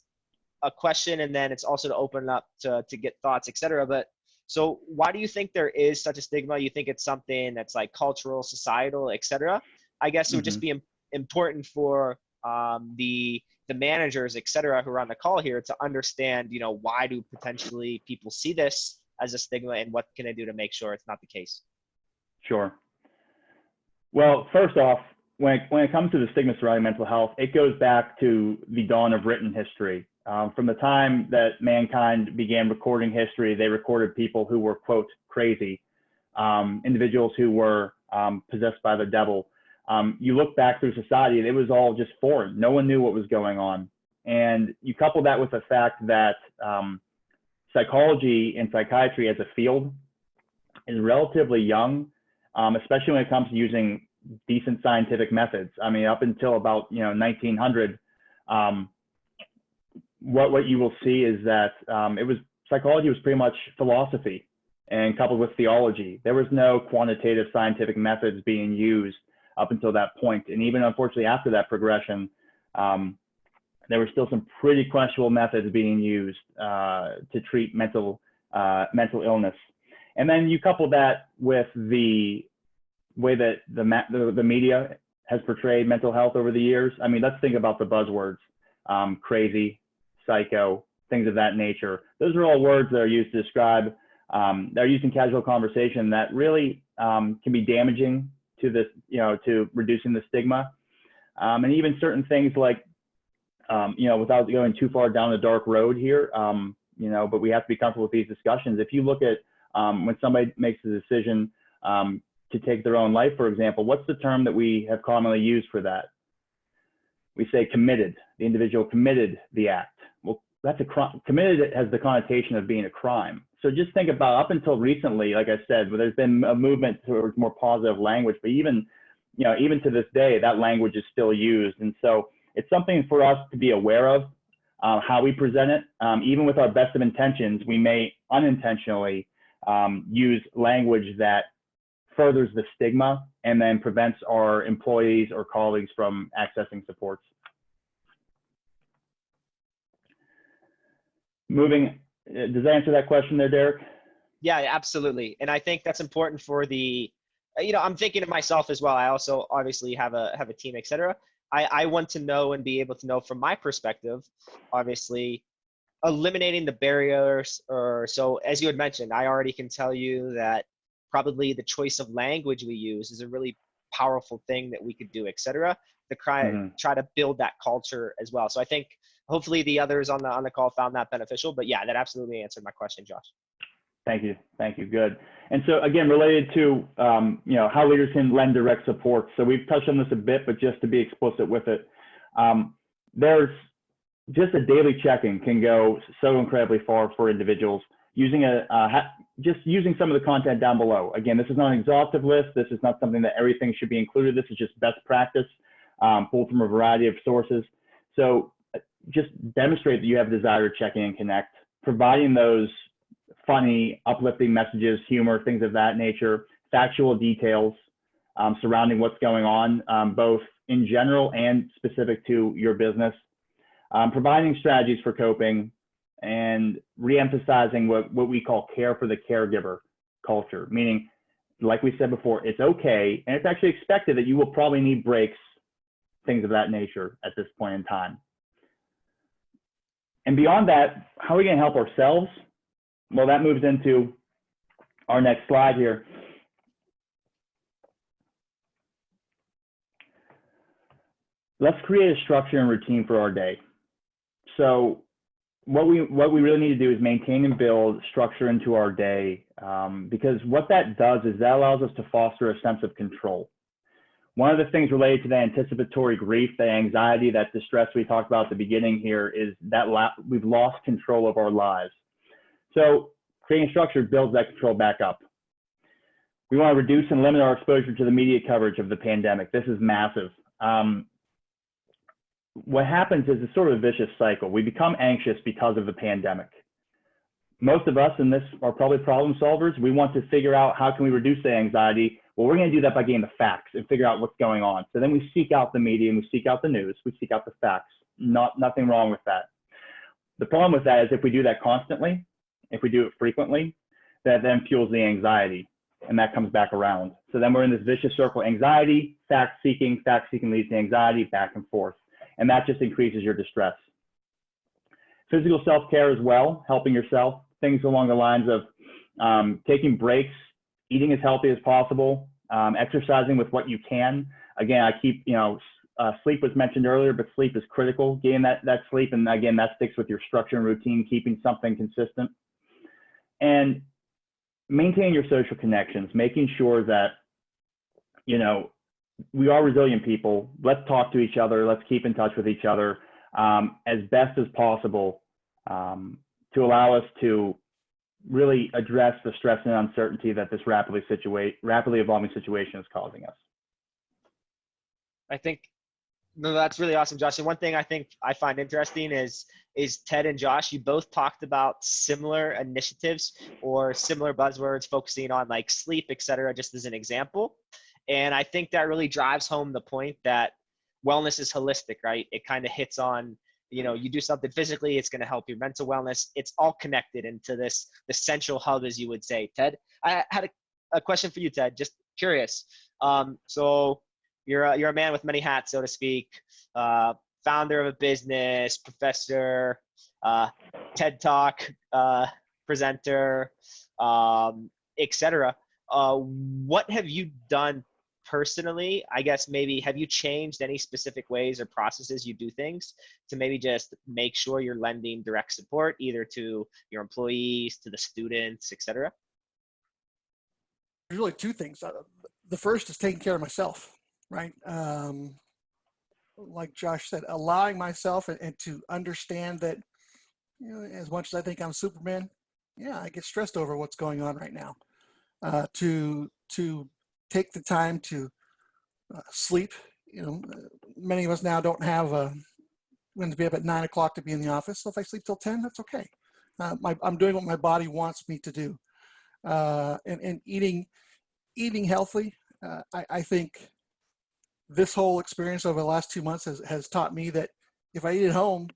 a question, and then it's also to open up to get thoughts, et cetera. But so why do you think there is such a stigma? You think it's something that's like cultural, societal, et cetera? I guess it would just be important for the managers, et cetera, who are on the call here to understand, you know, why do potentially people see this as a stigma, and what can they do to make sure it's not the case? Sure. Well, first off, when it comes to the stigma surrounding mental health, it goes back to the dawn of written history. From the time that mankind began recording history, they recorded people who were, quote, crazy, individuals who were possessed by the devil. You look back through society, and it was all just foreign. No one knew what was going on. And you couple that with the fact that psychology and psychiatry as a field is relatively young, especially when it comes to using decent scientific methods. I mean, up until about 1900, what you will see is that psychology was pretty much philosophy and coupled with theology. There was no quantitative scientific methods being used up until that point. And even unfortunately after that progression, there were still some pretty questionable methods being used to treat mental illness. And then you couple that with the way that the media has portrayed mental health over the years. I mean, let's think about the buzzwords, crazy, psycho, things of that nature. Those are all words that are used to describe, that are used in casual conversation that really can be damaging to this, to reducing the stigma. And even certain things like, without going too far down the dark road here, but we have to be comfortable with these discussions. If you look at when somebody makes a decision to take their own life, for example, what's the term that we have commonly used for that? We say committed. The individual committed the act. Well, that's a crime. Committed has the connotation of being a crime. So just think about up until recently, like I said, there's been a movement towards more positive language, but even to this day, that language is still used. And so it's something for us to be aware of, how we present it. Even with our best of intentions, we may unintentionally use language that furthers the stigma and then prevents our employees or colleagues from accessing supports. Moving, does that answer that question there, Derek? Yeah, absolutely. And I think that's important for the, I'm thinking of myself as well. I also obviously have a team, et cetera. I want to know and be able to know from my perspective, obviously, eliminating the barriers. Or so, as you had mentioned, I already can tell you that probably the choice of language we use is a really powerful thing that we could do, et cetera, to try to build that culture as well. So I think hopefully the others on the call found that beneficial. But yeah, that absolutely answered my question, Josh. Thank you. Thank you. Good. And so again, related to, how leaders can lend direct support. So we've touched on this a bit, but just to be explicit with it, there's just a daily check-in can go so incredibly far for individuals using just using some of the content down below. Again, this is not an exhaustive list. This is not something that everything should be included. This is just best practice, pulled from a variety of sources. So just demonstrate that you have a desire to check in and connect, providing those funny, uplifting messages, humor, things of that nature, factual details surrounding what's going on, both in general and specific to your business, providing strategies for coping, and re-emphasizing what we call care for the caregiver culture, meaning, like we said before, it's okay, and it's actually expected that you will probably need breaks, things of that nature at this point in time. And beyond that, how are we going to help ourselves? Well, that moves into our next slide here. Let's create a structure and routine for our day. So what we really need to do is maintain and build structure into our day, because what that does is that allows us to foster a sense of control. One of the things related to the anticipatory grief, the anxiety, that distress we talked about at the beginning here, is that we've lost control of our lives. So creating structure builds that control back up. We want to reduce and limit our exposure to the media coverage of the pandemic. This is massive. What happens is it's sort of a vicious cycle. We become anxious because of the pandemic. Most of us in this are probably problem solvers. We want to figure out how can we reduce the anxiety. Well, we're going to do that by getting the facts and figure out what's going on. So then we seek out the media and we seek out the news. We seek out the facts. Nothing wrong with that. The problem with that is if we do that constantly, if we do it frequently, that then fuels the anxiety, and that comes back around. So then we're in this vicious circle: anxiety, fact seeking leads to anxiety, back and forth. And that just increases your distress. Physical self-care as well, helping yourself, things along the lines of taking breaks, eating as healthy as possible, exercising with what you can. Again, I keep, sleep was mentioned earlier, but sleep is critical, getting that sleep. And again, that sticks with your structure and routine, keeping something consistent. And maintaining your social connections, making sure that, we are resilient people. Let's talk to each other. Let's keep in touch with each other as best as possible to allow us to really address the stress and uncertainty that this rapidly evolving situation is causing us. I think that's really awesome, Josh. And one thing I think I find interesting is Ted and Josh, you both talked about similar initiatives or similar buzzwords focusing on like sleep, et cetera, just as an example. And I think that really drives home the point that wellness is holistic, right? It kind of hits on, you do something physically, it's going to help your mental wellness. It's all connected into the central hub, as you would say. Ted, I had a question for you, Ted, just curious. So you're a man with many hats, so to speak, founder of a business, professor, TED Talk presenter, et cetera. What have you done personally? I guess maybe have you changed any specific ways or processes you do things to maybe just make sure you're lending direct support either to your employees, to the students, et cetera? There's really two things. The first is taking care of myself, right? Like Josh said, allowing myself and to understand that, as much as I think I'm Superman, I get stressed over what's going on right now. To take the time to sleep. Many of us now don't have when to be up at 9 o'clock to be in the office. So if I sleep till 10, that's okay. I'm doing what my body wants me to do. And eating eating healthy. I think this whole experience over the last 2 months has taught me that if I eat at home,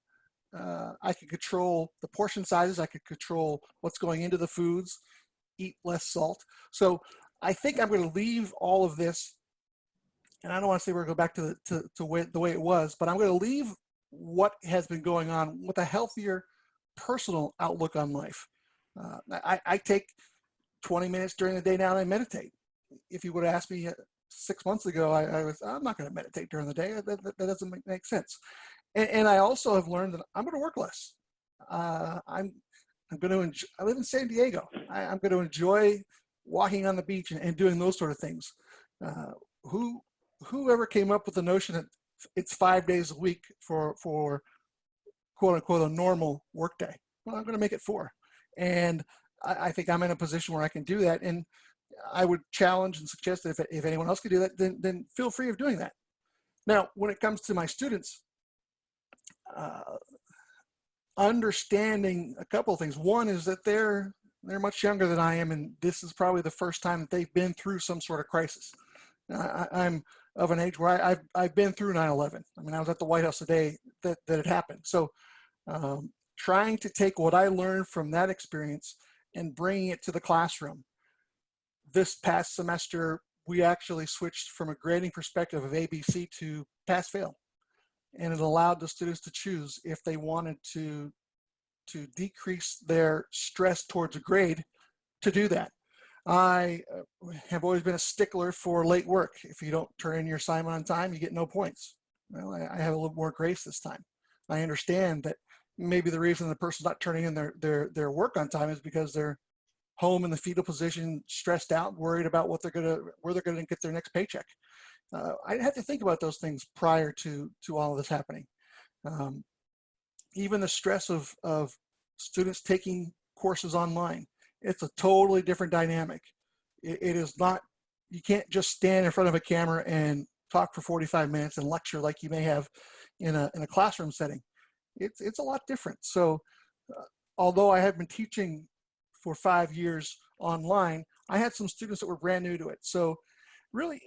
I can control the portion sizes. I could control what's going into the foods, eat less salt. So I think I'm going to leave all of this, and I don't want to say we're going to go back to the way it was, but I'm going to leave what has been going on with a healthier personal outlook on life. I take 20 minutes during the day now and I meditate. If you would have asked me 6 months ago, I'm not going to meditate during the day. That doesn't make sense. And I also have learned that I'm going to work less. I'm going to enjoy, I live in San Diego. I'm going to enjoy walking on the beach and doing those sort of things. Whoever came up with the notion that it's 5 days a week for quote unquote a normal work day? Well, I'm going to make it 4. And I think I'm in a position where I can do that. And I would challenge and suggest that if anyone else could do that, then feel free of doing that. Now, when it comes to my students, understanding a couple of things. One is that they're much younger than I am, and this is probably the first time that they've been through some sort of crisis. I'm of an age where I've been through 9/11. I mean, I was at the White House the day that it happened. So trying to take what I learned from that experience and bringing it to the classroom. This past semester, we actually switched from a grading perspective of ABC to pass-fail. And it allowed the students to choose if they wanted to decrease their stress towards a grade to do that. I have always been a stickler for late work. If you don't turn in your assignment on time, you get no points. Well, I have a little more grace this time. I understand that maybe the reason the person's not turning in their work on time is because they're home in the fetal position, stressed out, worried about where they're gonna get their next paycheck. I had to think about those things prior to all of this happening. Even the stress of students taking courses online, it's a totally different dynamic. It is not, you can't just stand in front of a camera and talk for 45 minutes and lecture like you may have in a classroom setting. It's a lot different. So although I have been teaching for 5 years online, I had some students that were brand new to it. So really,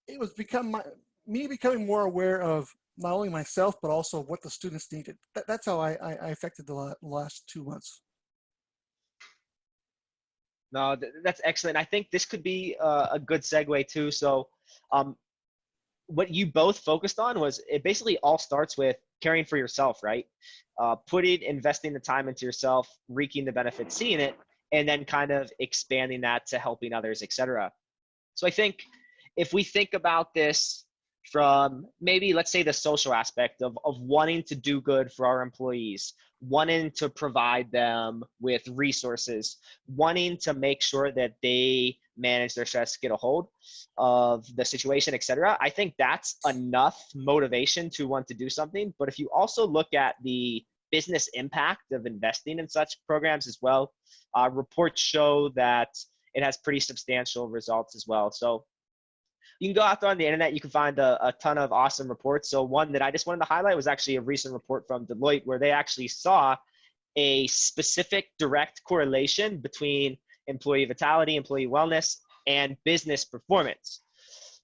it was me becoming more aware of not only myself, but also what the students needed. That's how I affected the last 2 months. No, that's excellent. I think this could be a good segue too. So what you both focused on was it basically all starts with caring for yourself, right? Investing the time into yourself, reaping the benefits, seeing it, and then kind of expanding that to helping others, etc. So I think if we think about this from maybe, let's say, the social aspect of wanting to do good for our employees, wanting to provide them with resources, wanting to make sure that they manage their stress, get a hold of the situation, etc. I think that's enough motivation to want to do something. But if you also look at the business impact of investing in such programs as well, reports show that it has pretty substantial results as well. So you can go out there on the internet, you can find a ton of awesome reports. So one that I just wanted to highlight was actually a recent report from Deloitte where they actually saw a specific direct correlation between employee vitality, employee wellness, and business performance.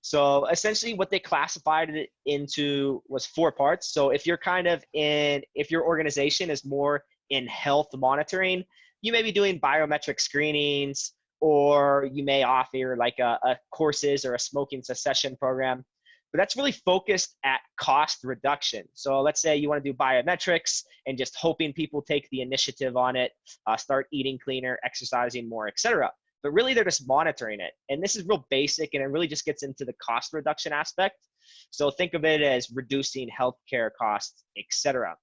So essentially what they classified it into was 4 parts. So if if your organization is more in health monitoring, you may be doing biometric screenings, or you may offer like a courses or a smoking cessation program. But that's really focused at cost reduction. So let's say you want to do biometrics and just hoping people take the initiative on it, start eating cleaner, exercising more, etc. But really they're just monitoring it. And this is real basic, and it really just gets into the cost reduction aspect. So think of it as reducing healthcare costs, etc.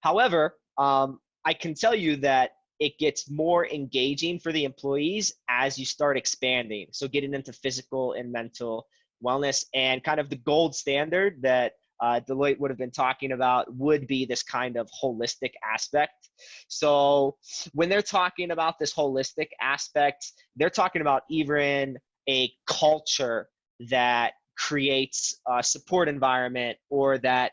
However, I can tell you that it gets more engaging for the employees as you start expanding. So getting into physical and mental wellness, and kind of the gold standard that Deloitte would have been talking about would be this kind of holistic aspect. So when they're talking about this holistic aspect, they're talking about even a culture that creates a support environment or that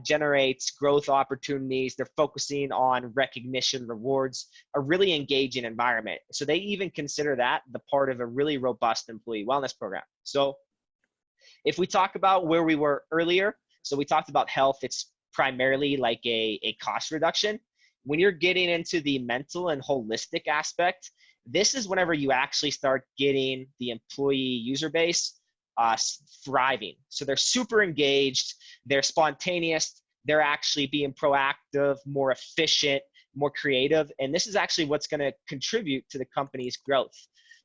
generates growth opportunities. They're focusing on recognition, rewards, a really engaging environment. So they even consider that the part of a really robust employee wellness program. So if we talk about where we were earlier, so we talked about health, it's primarily like a cost reduction. When you're getting into the mental and holistic aspect, this is whenever you actually start getting the employee user base thriving. So they're super engaged, they're spontaneous, they're actually being proactive, more efficient, more creative, and this is actually what's going to contribute to the company's growth.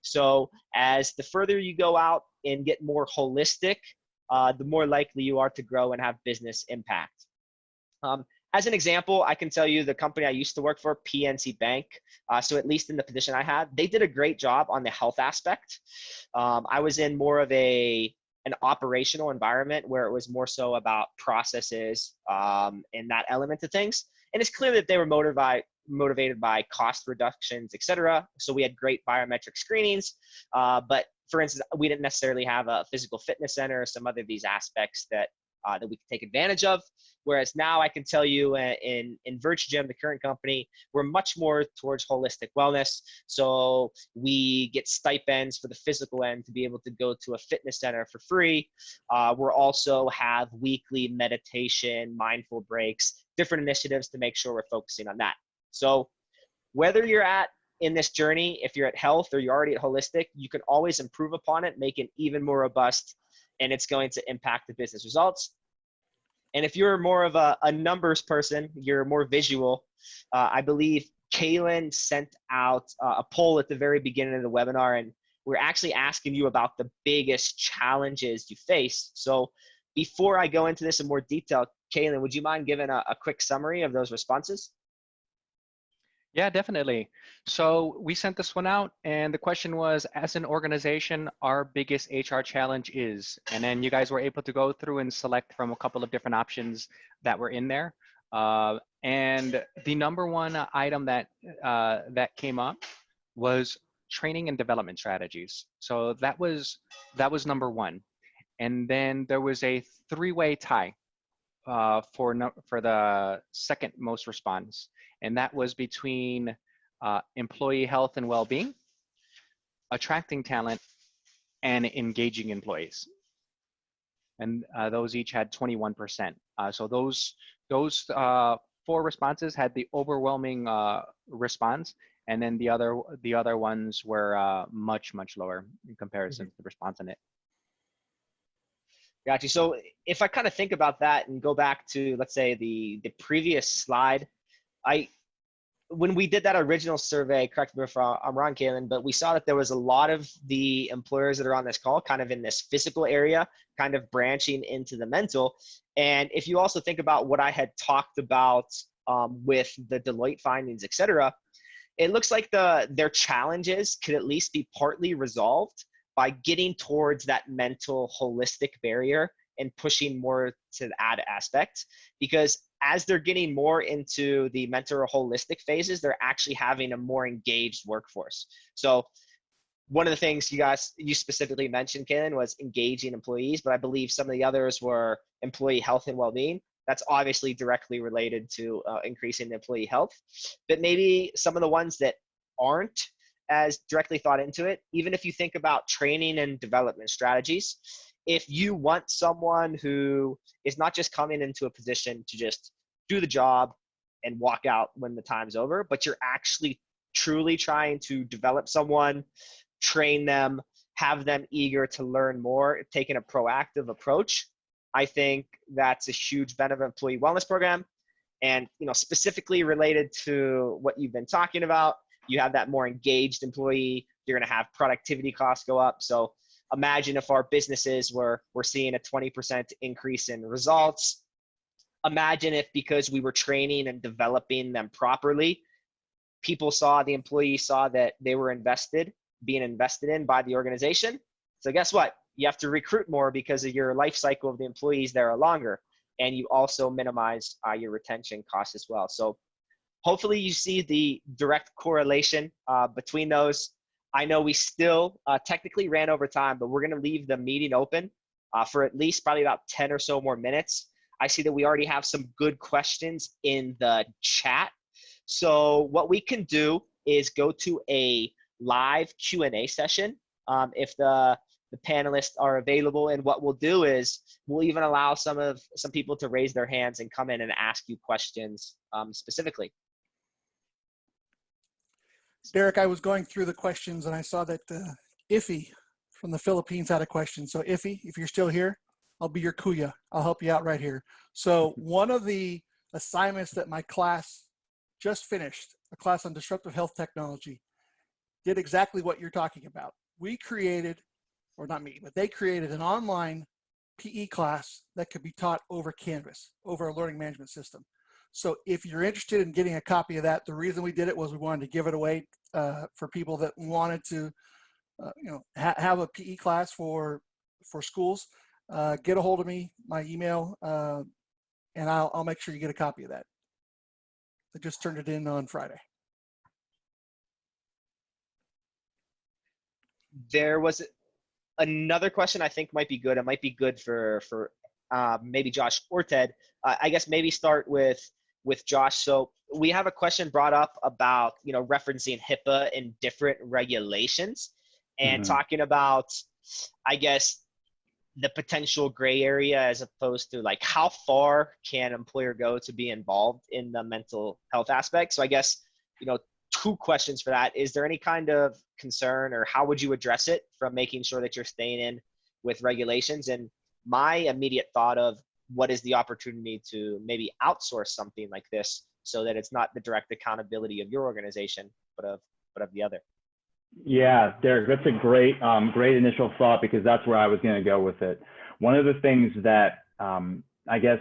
So as the further you go out and get more holistic, the more likely you are to grow and have business impact. As an example, I can tell you the company I used to work for, PNC Bank, so at least in the position I had, they did a great job on the health aspect. I was in more of an operational environment where it was more so about processes and that element of things. And it's clear that they were motivated by cost reductions, et cetera. So we had great biometric screenings, but for instance, we didn't necessarily have a physical fitness center or some other of these aspects that we could take advantage of. Whereas now I can tell you in Virtuagym, the current company, we're much more towards holistic wellness. So we get stipends for the physical end to be able to go to a fitness center for free. We're also have weekly meditation, mindful breaks, different initiatives to make sure we're focusing on that. So whether you're at in this journey, if you're at health or you're already at holistic, you can always improve upon it, make it even more robust, and it's going to impact the business results. And if you're more of a numbers person, you're more visual, I believe Kalen sent out a poll at the very beginning of the webinar, and we're actually asking you about the biggest challenges you face. So before I go into this in more detail, Kalen, would you mind giving a quick summary of those responses? Yeah, definitely. So we sent this one out, and the question was, as an organization, our biggest HR challenge is, and then you guys were able to go through and select from a couple of different options that were in there. And the number one item that came up was training and development strategies. So that was number one. And then there was a three-way tie for the second most response. And that was between employee health and well-being, attracting talent, and engaging employees. And those each had 21%. So those four responses had the overwhelming response, and then the other ones were much lower in comparison to the response in it. Got you. So if I kind of think about that and go back to, let's say, the previous slide, when we did that original survey, correct me if I'm wrong, Kalen, but we saw that there was a lot of the employers that are on this call kind of in this physical area, kind of branching into the mental. And if you also think about what I had talked about with the Deloitte findings, et cetera, it looks like their challenges could at least be partly resolved by getting towards that mental holistic barrier and pushing more to that aspect. Because as they're getting more into the mental or holistic phases, they're actually having a more engaged workforce. So one of the things you specifically mentioned, Kalen, was engaging employees, but I believe some of the others were employee health and well-being. That's obviously directly related to increasing employee health. But maybe some of the ones that aren't as directly thought into it, even if you think about training and development strategies, if you want someone who is not just coming into a position to just do the job and walk out when the time's over, but you're actually truly trying to develop someone, train them, have them eager to learn more, taking a proactive approach, I think that's a huge benefit of employee wellness program. And specifically related to what you've been talking about, you have that more engaged employee, you're going to have productivity costs go up. So imagine if our businesses we're seeing a 20% increase in results. Imagine if, because we were training and developing them properly, the employees saw that they were being invested in by the organization. So guess what? You have to recruit more because of your life cycle of the employees there are longer. And you also minimize your retention costs as well. So hopefully you see the direct correlation between those. I know we still technically ran over time, but we're going to leave the meeting open for at least probably about 10 or so more minutes. I see that we already have some good questions in the chat. So what we can do is go to a live Q&A session if the panelists are available. And what we'll do is we'll even allow some people to raise their hands and come in and ask you questions specifically. Derek, I was going through the questions and I saw that Iffy from the Philippines had a question. So Iffy, if you're still here, I'll be your kuya. I'll help you out right here. So one of the assignments that my class just finished, a class on disruptive health technology, did exactly what you're talking about. We created, or not me, but they created an online PE class that could be taught over Canvas, over a learning management system. So if you're interested in getting a copy of that, the reason we did it was we wanted to give it away for people that wanted to, have a PE class for schools. Get a hold of me, my email, and I'll make sure you get a copy of that. I just turned it in on Friday. There was another question I think might be good. It might be good for maybe Josh or Ted. I guess maybe start with Josh. So we have a question brought up about, referencing HIPAA in different regulations and talking about, I guess, the potential gray area as opposed to like how far can an employer go to be involved in the mental health aspect. So I guess, two questions for that. Is there any kind of concern, or how would you address it from making sure that you're staying in with regulations? And my immediate thought of what is the opportunity to maybe outsource something like this so that it's not the direct accountability of your organization, but of the other. Yeah, Derek, that's a great initial thought, because that's where I was going to go with it. One of the things that I guess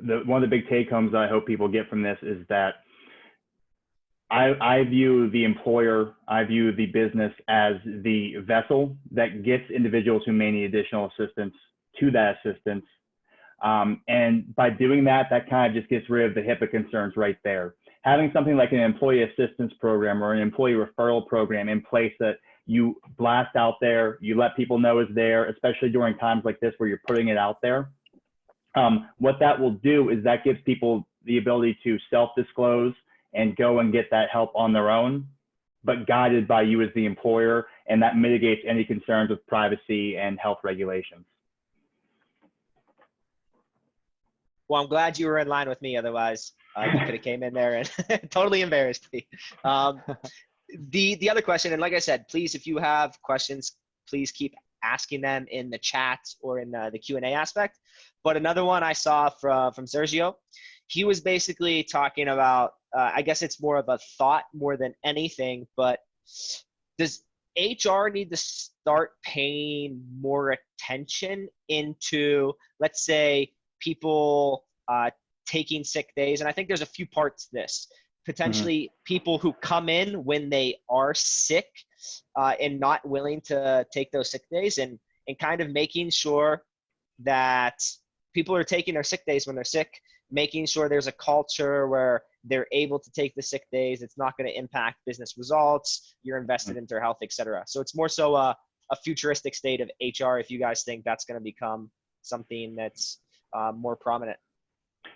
one of the big take homes I hope people get from this is that I view the employer, I view the business as the vessel that gets individuals who may need additional assistance to that assistance. And by doing that, that kind of just gets rid of the HIPAA concerns right there. Having something like an employee assistance program or an employee referral program in place that you blast out there, you let people know is there, especially during times like this where you're putting it out there. What that will do is that gives people the ability to self-disclose and go and get that help on their own, but guided by you as the employer, and that mitigates any concerns with privacy and health regulations. Well, I'm glad you were in line with me. Otherwise, you could have came in there and totally embarrassed me. The other question, and like I said, please, if you have questions, please keep asking them in the chat or in the Q&A aspect. But another one I saw from Sergio, he was basically talking about, I guess it's more of a thought more than anything, but does HR need to start paying more attention into, let's say, people taking sick days? And I think there's a few parts to this. Potentially people who come in when they are sick and not willing to take those sick days, and kind of making sure that people are taking their sick days when they're sick, making sure there's a culture where they're able to take the sick days. It's not going to impact business results. You're invested in their health, et cetera. So it's more so a futuristic state of HR, if you guys think that's going to become something that's more prominent.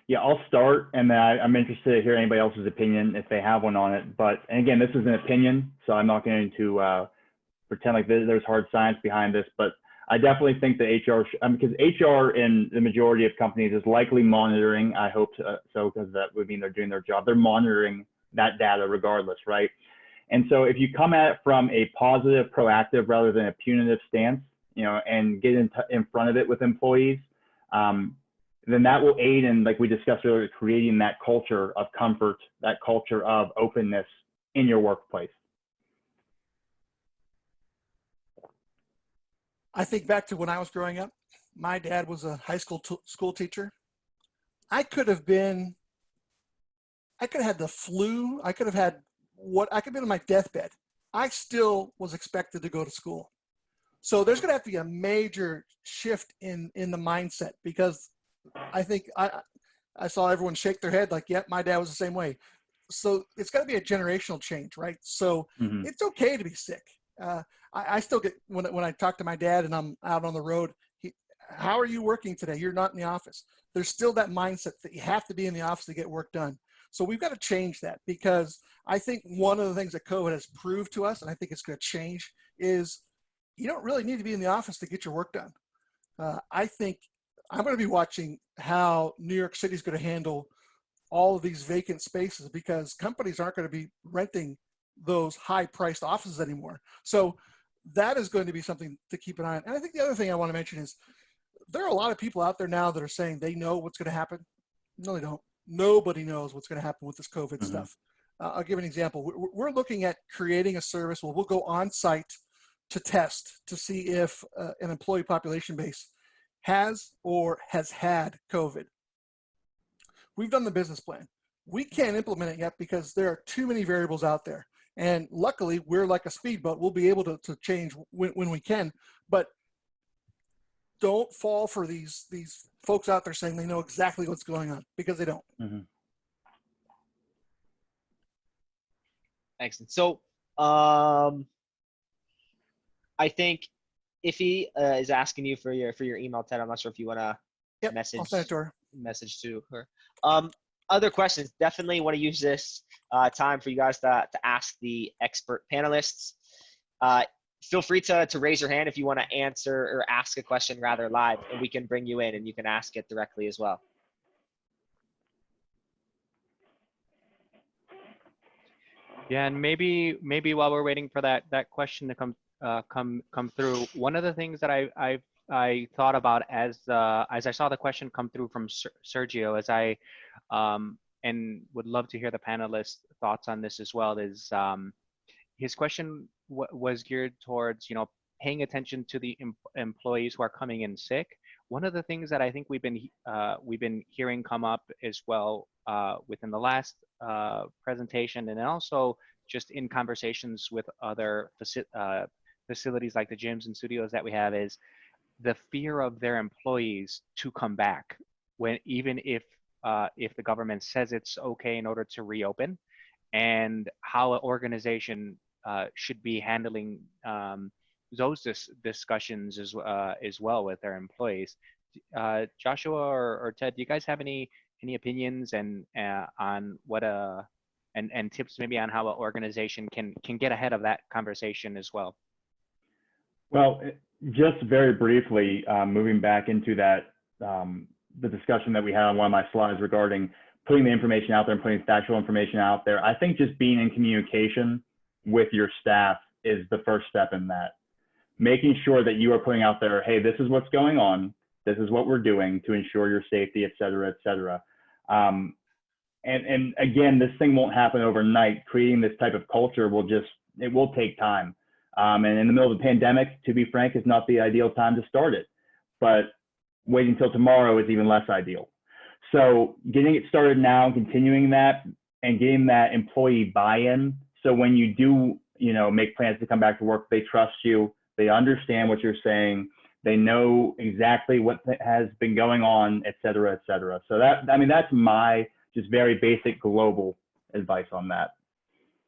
Yeah, I'll start, and then I'm interested to hear anybody else's opinion if they have one on it. But, and again, this is an opinion, so I'm not going to pretend like there's hard science behind this. But I definitely think that HR, because HR in the majority of companies is likely monitoring, I hope so, because that would mean they're doing their job. They're monitoring that data regardless, right? And so if you come at it from a positive, proactive, rather than a punitive stance, and get in front of it with employees, then that will aid in, like we discussed earlier, creating that culture of comfort, that culture of openness in your workplace. I think back to when I was growing up. My dad was a high school school teacher. I could have had the flu. I could have been on my deathbed. I still was expected to go to school. So there's going to have to be a major shift in the mindset, because I think I saw everyone shake their head like, yep, my dad was the same way. So it's got to be a generational change, right? So it's okay to be sick. I still get, when I talk to my dad and I'm out on the road, how are you working today? You're not in the office. There's still that mindset that you have to be in the office to get work done. So we've got to change that, because I think one of the things that COVID has proved to us, and I think it's going to change, is you don't really need to be in the office to get your work done. I think I'm going to be watching how New York City is going to handle all of these vacant spaces, because companies aren't going to be renting those high-priced offices anymore. So that is going to be something to keep an eye on. And I think the other thing I want to mention is there are a lot of people out there now that are saying they know what's going to happen. No, they don't. Nobody knows what's going to happen with this COVID stuff. I'll give an example. We're looking at creating a service where we'll go on site to test to see if an employee population base has or has had COVID. We've done the business plan. We can't implement it yet because there are too many variables out there. And luckily, we're like a speedboat. We'll be able to change when we can. But don't fall for these folks out there saying they know exactly what's going on, because they don't. Excellent. So I think if he is asking you for your email, Ted, I'm not sure if you want to message, I'll send it to her. Message to her. Other questions, definitely want to use this time for you guys to ask the expert panelists. Feel free to raise your hand if you want to answer or ask a question rather live, and we can bring you in and you can ask it directly as well. Yeah, and maybe while we're waiting for that question to come through, one of the things that I thought about as I saw the question come through from Sergio, as I and would love to hear the panelists' thoughts on this as well, is his question was geared towards, paying attention to the employees who are coming in sick. One of the things that I think we've been hearing come up as well within the last presentation, and also just in conversations with other facilities like the gyms and studios that we have, is the fear of their employees to come back, when even if the government says it's okay in order to reopen, and how an organization should be handling those discussions as well with their employees. Joshua or Ted, do you guys have any opinions and on what and tips maybe on how an organization can get ahead of that conversation as well? Well, just very briefly, moving back into that, the discussion that we had on one of my slides regarding putting the information out there and putting factual information out there. I think just being in communication with your staff is the first step in that. Making sure that you are putting out there, hey, this is what's going on. This is what we're doing to ensure your safety, et cetera, et cetera. And again, this thing won't happen overnight. Creating this type of culture it will take time. And in the middle of the pandemic, to be frank, is not the ideal time to start it. But waiting until tomorrow is even less ideal. So getting it started now, continuing that, and getting that employee buy-in. So when you do, make plans to come back to work, they trust you, they understand what you're saying, they know exactly what has been going on, et cetera, et cetera. So that's my just very basic global advice on that.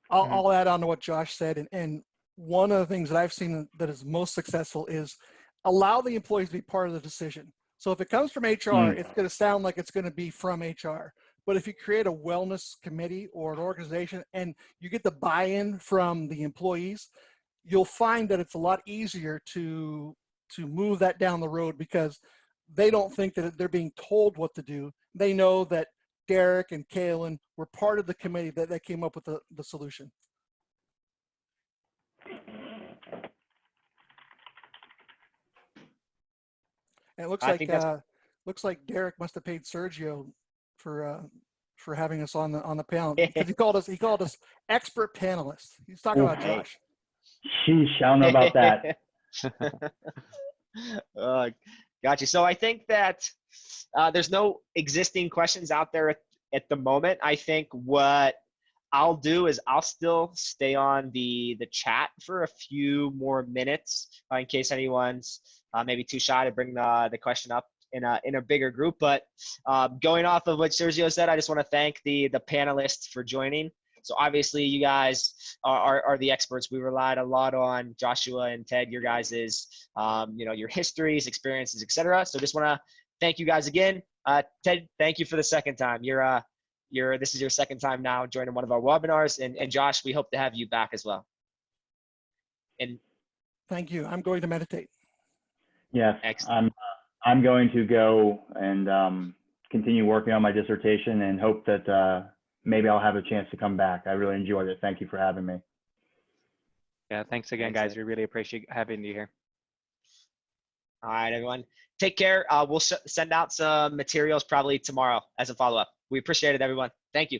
I'll add on to what Josh said. And one of the things that I've seen that is most successful is allow the employees to be part of the decision. So if it comes from HR, it's going to sound like it's going to be from HR. But if you create a wellness committee or an organization and you get the buy-in from the employees, you'll find that it's a lot easier to move that down the road, because they don't think that they're being told what to do. They know that Derek and Kalen were part of the committee that came up with the solution. And it looks like Derek must have paid Sergio for having us on the panel, because he called us expert panelists. He's talking about Josh. Sheesh, I don't know about that. Gotcha. So I think that there's no existing questions out there at the moment. I think what I'll do is I'll still stay on the chat for a few more minutes in case anyone's maybe too shy to bring the question up in a bigger group. But going off of what Sergio said, I just want to thank the panelists for joining. So obviously you guys are the experts. We relied a lot on Joshua and Ted, your guys's, your histories, experiences, etc. So just want to thank you guys again. Ted, thank you for the second time. This is your second time now joining one of our webinars, and Josh, we hope to have you back as well. And thank you. I'm going to meditate. Yes, I'm going to go and continue working on my dissertation and hope that maybe I'll have a chance to come back. I really enjoyed it. Thank you for having me. Yeah, thanks again, guys. We really appreciate having you here. All right, everyone. Take care. We'll send out some materials probably tomorrow as a follow-up. We appreciate it, everyone. Thank you.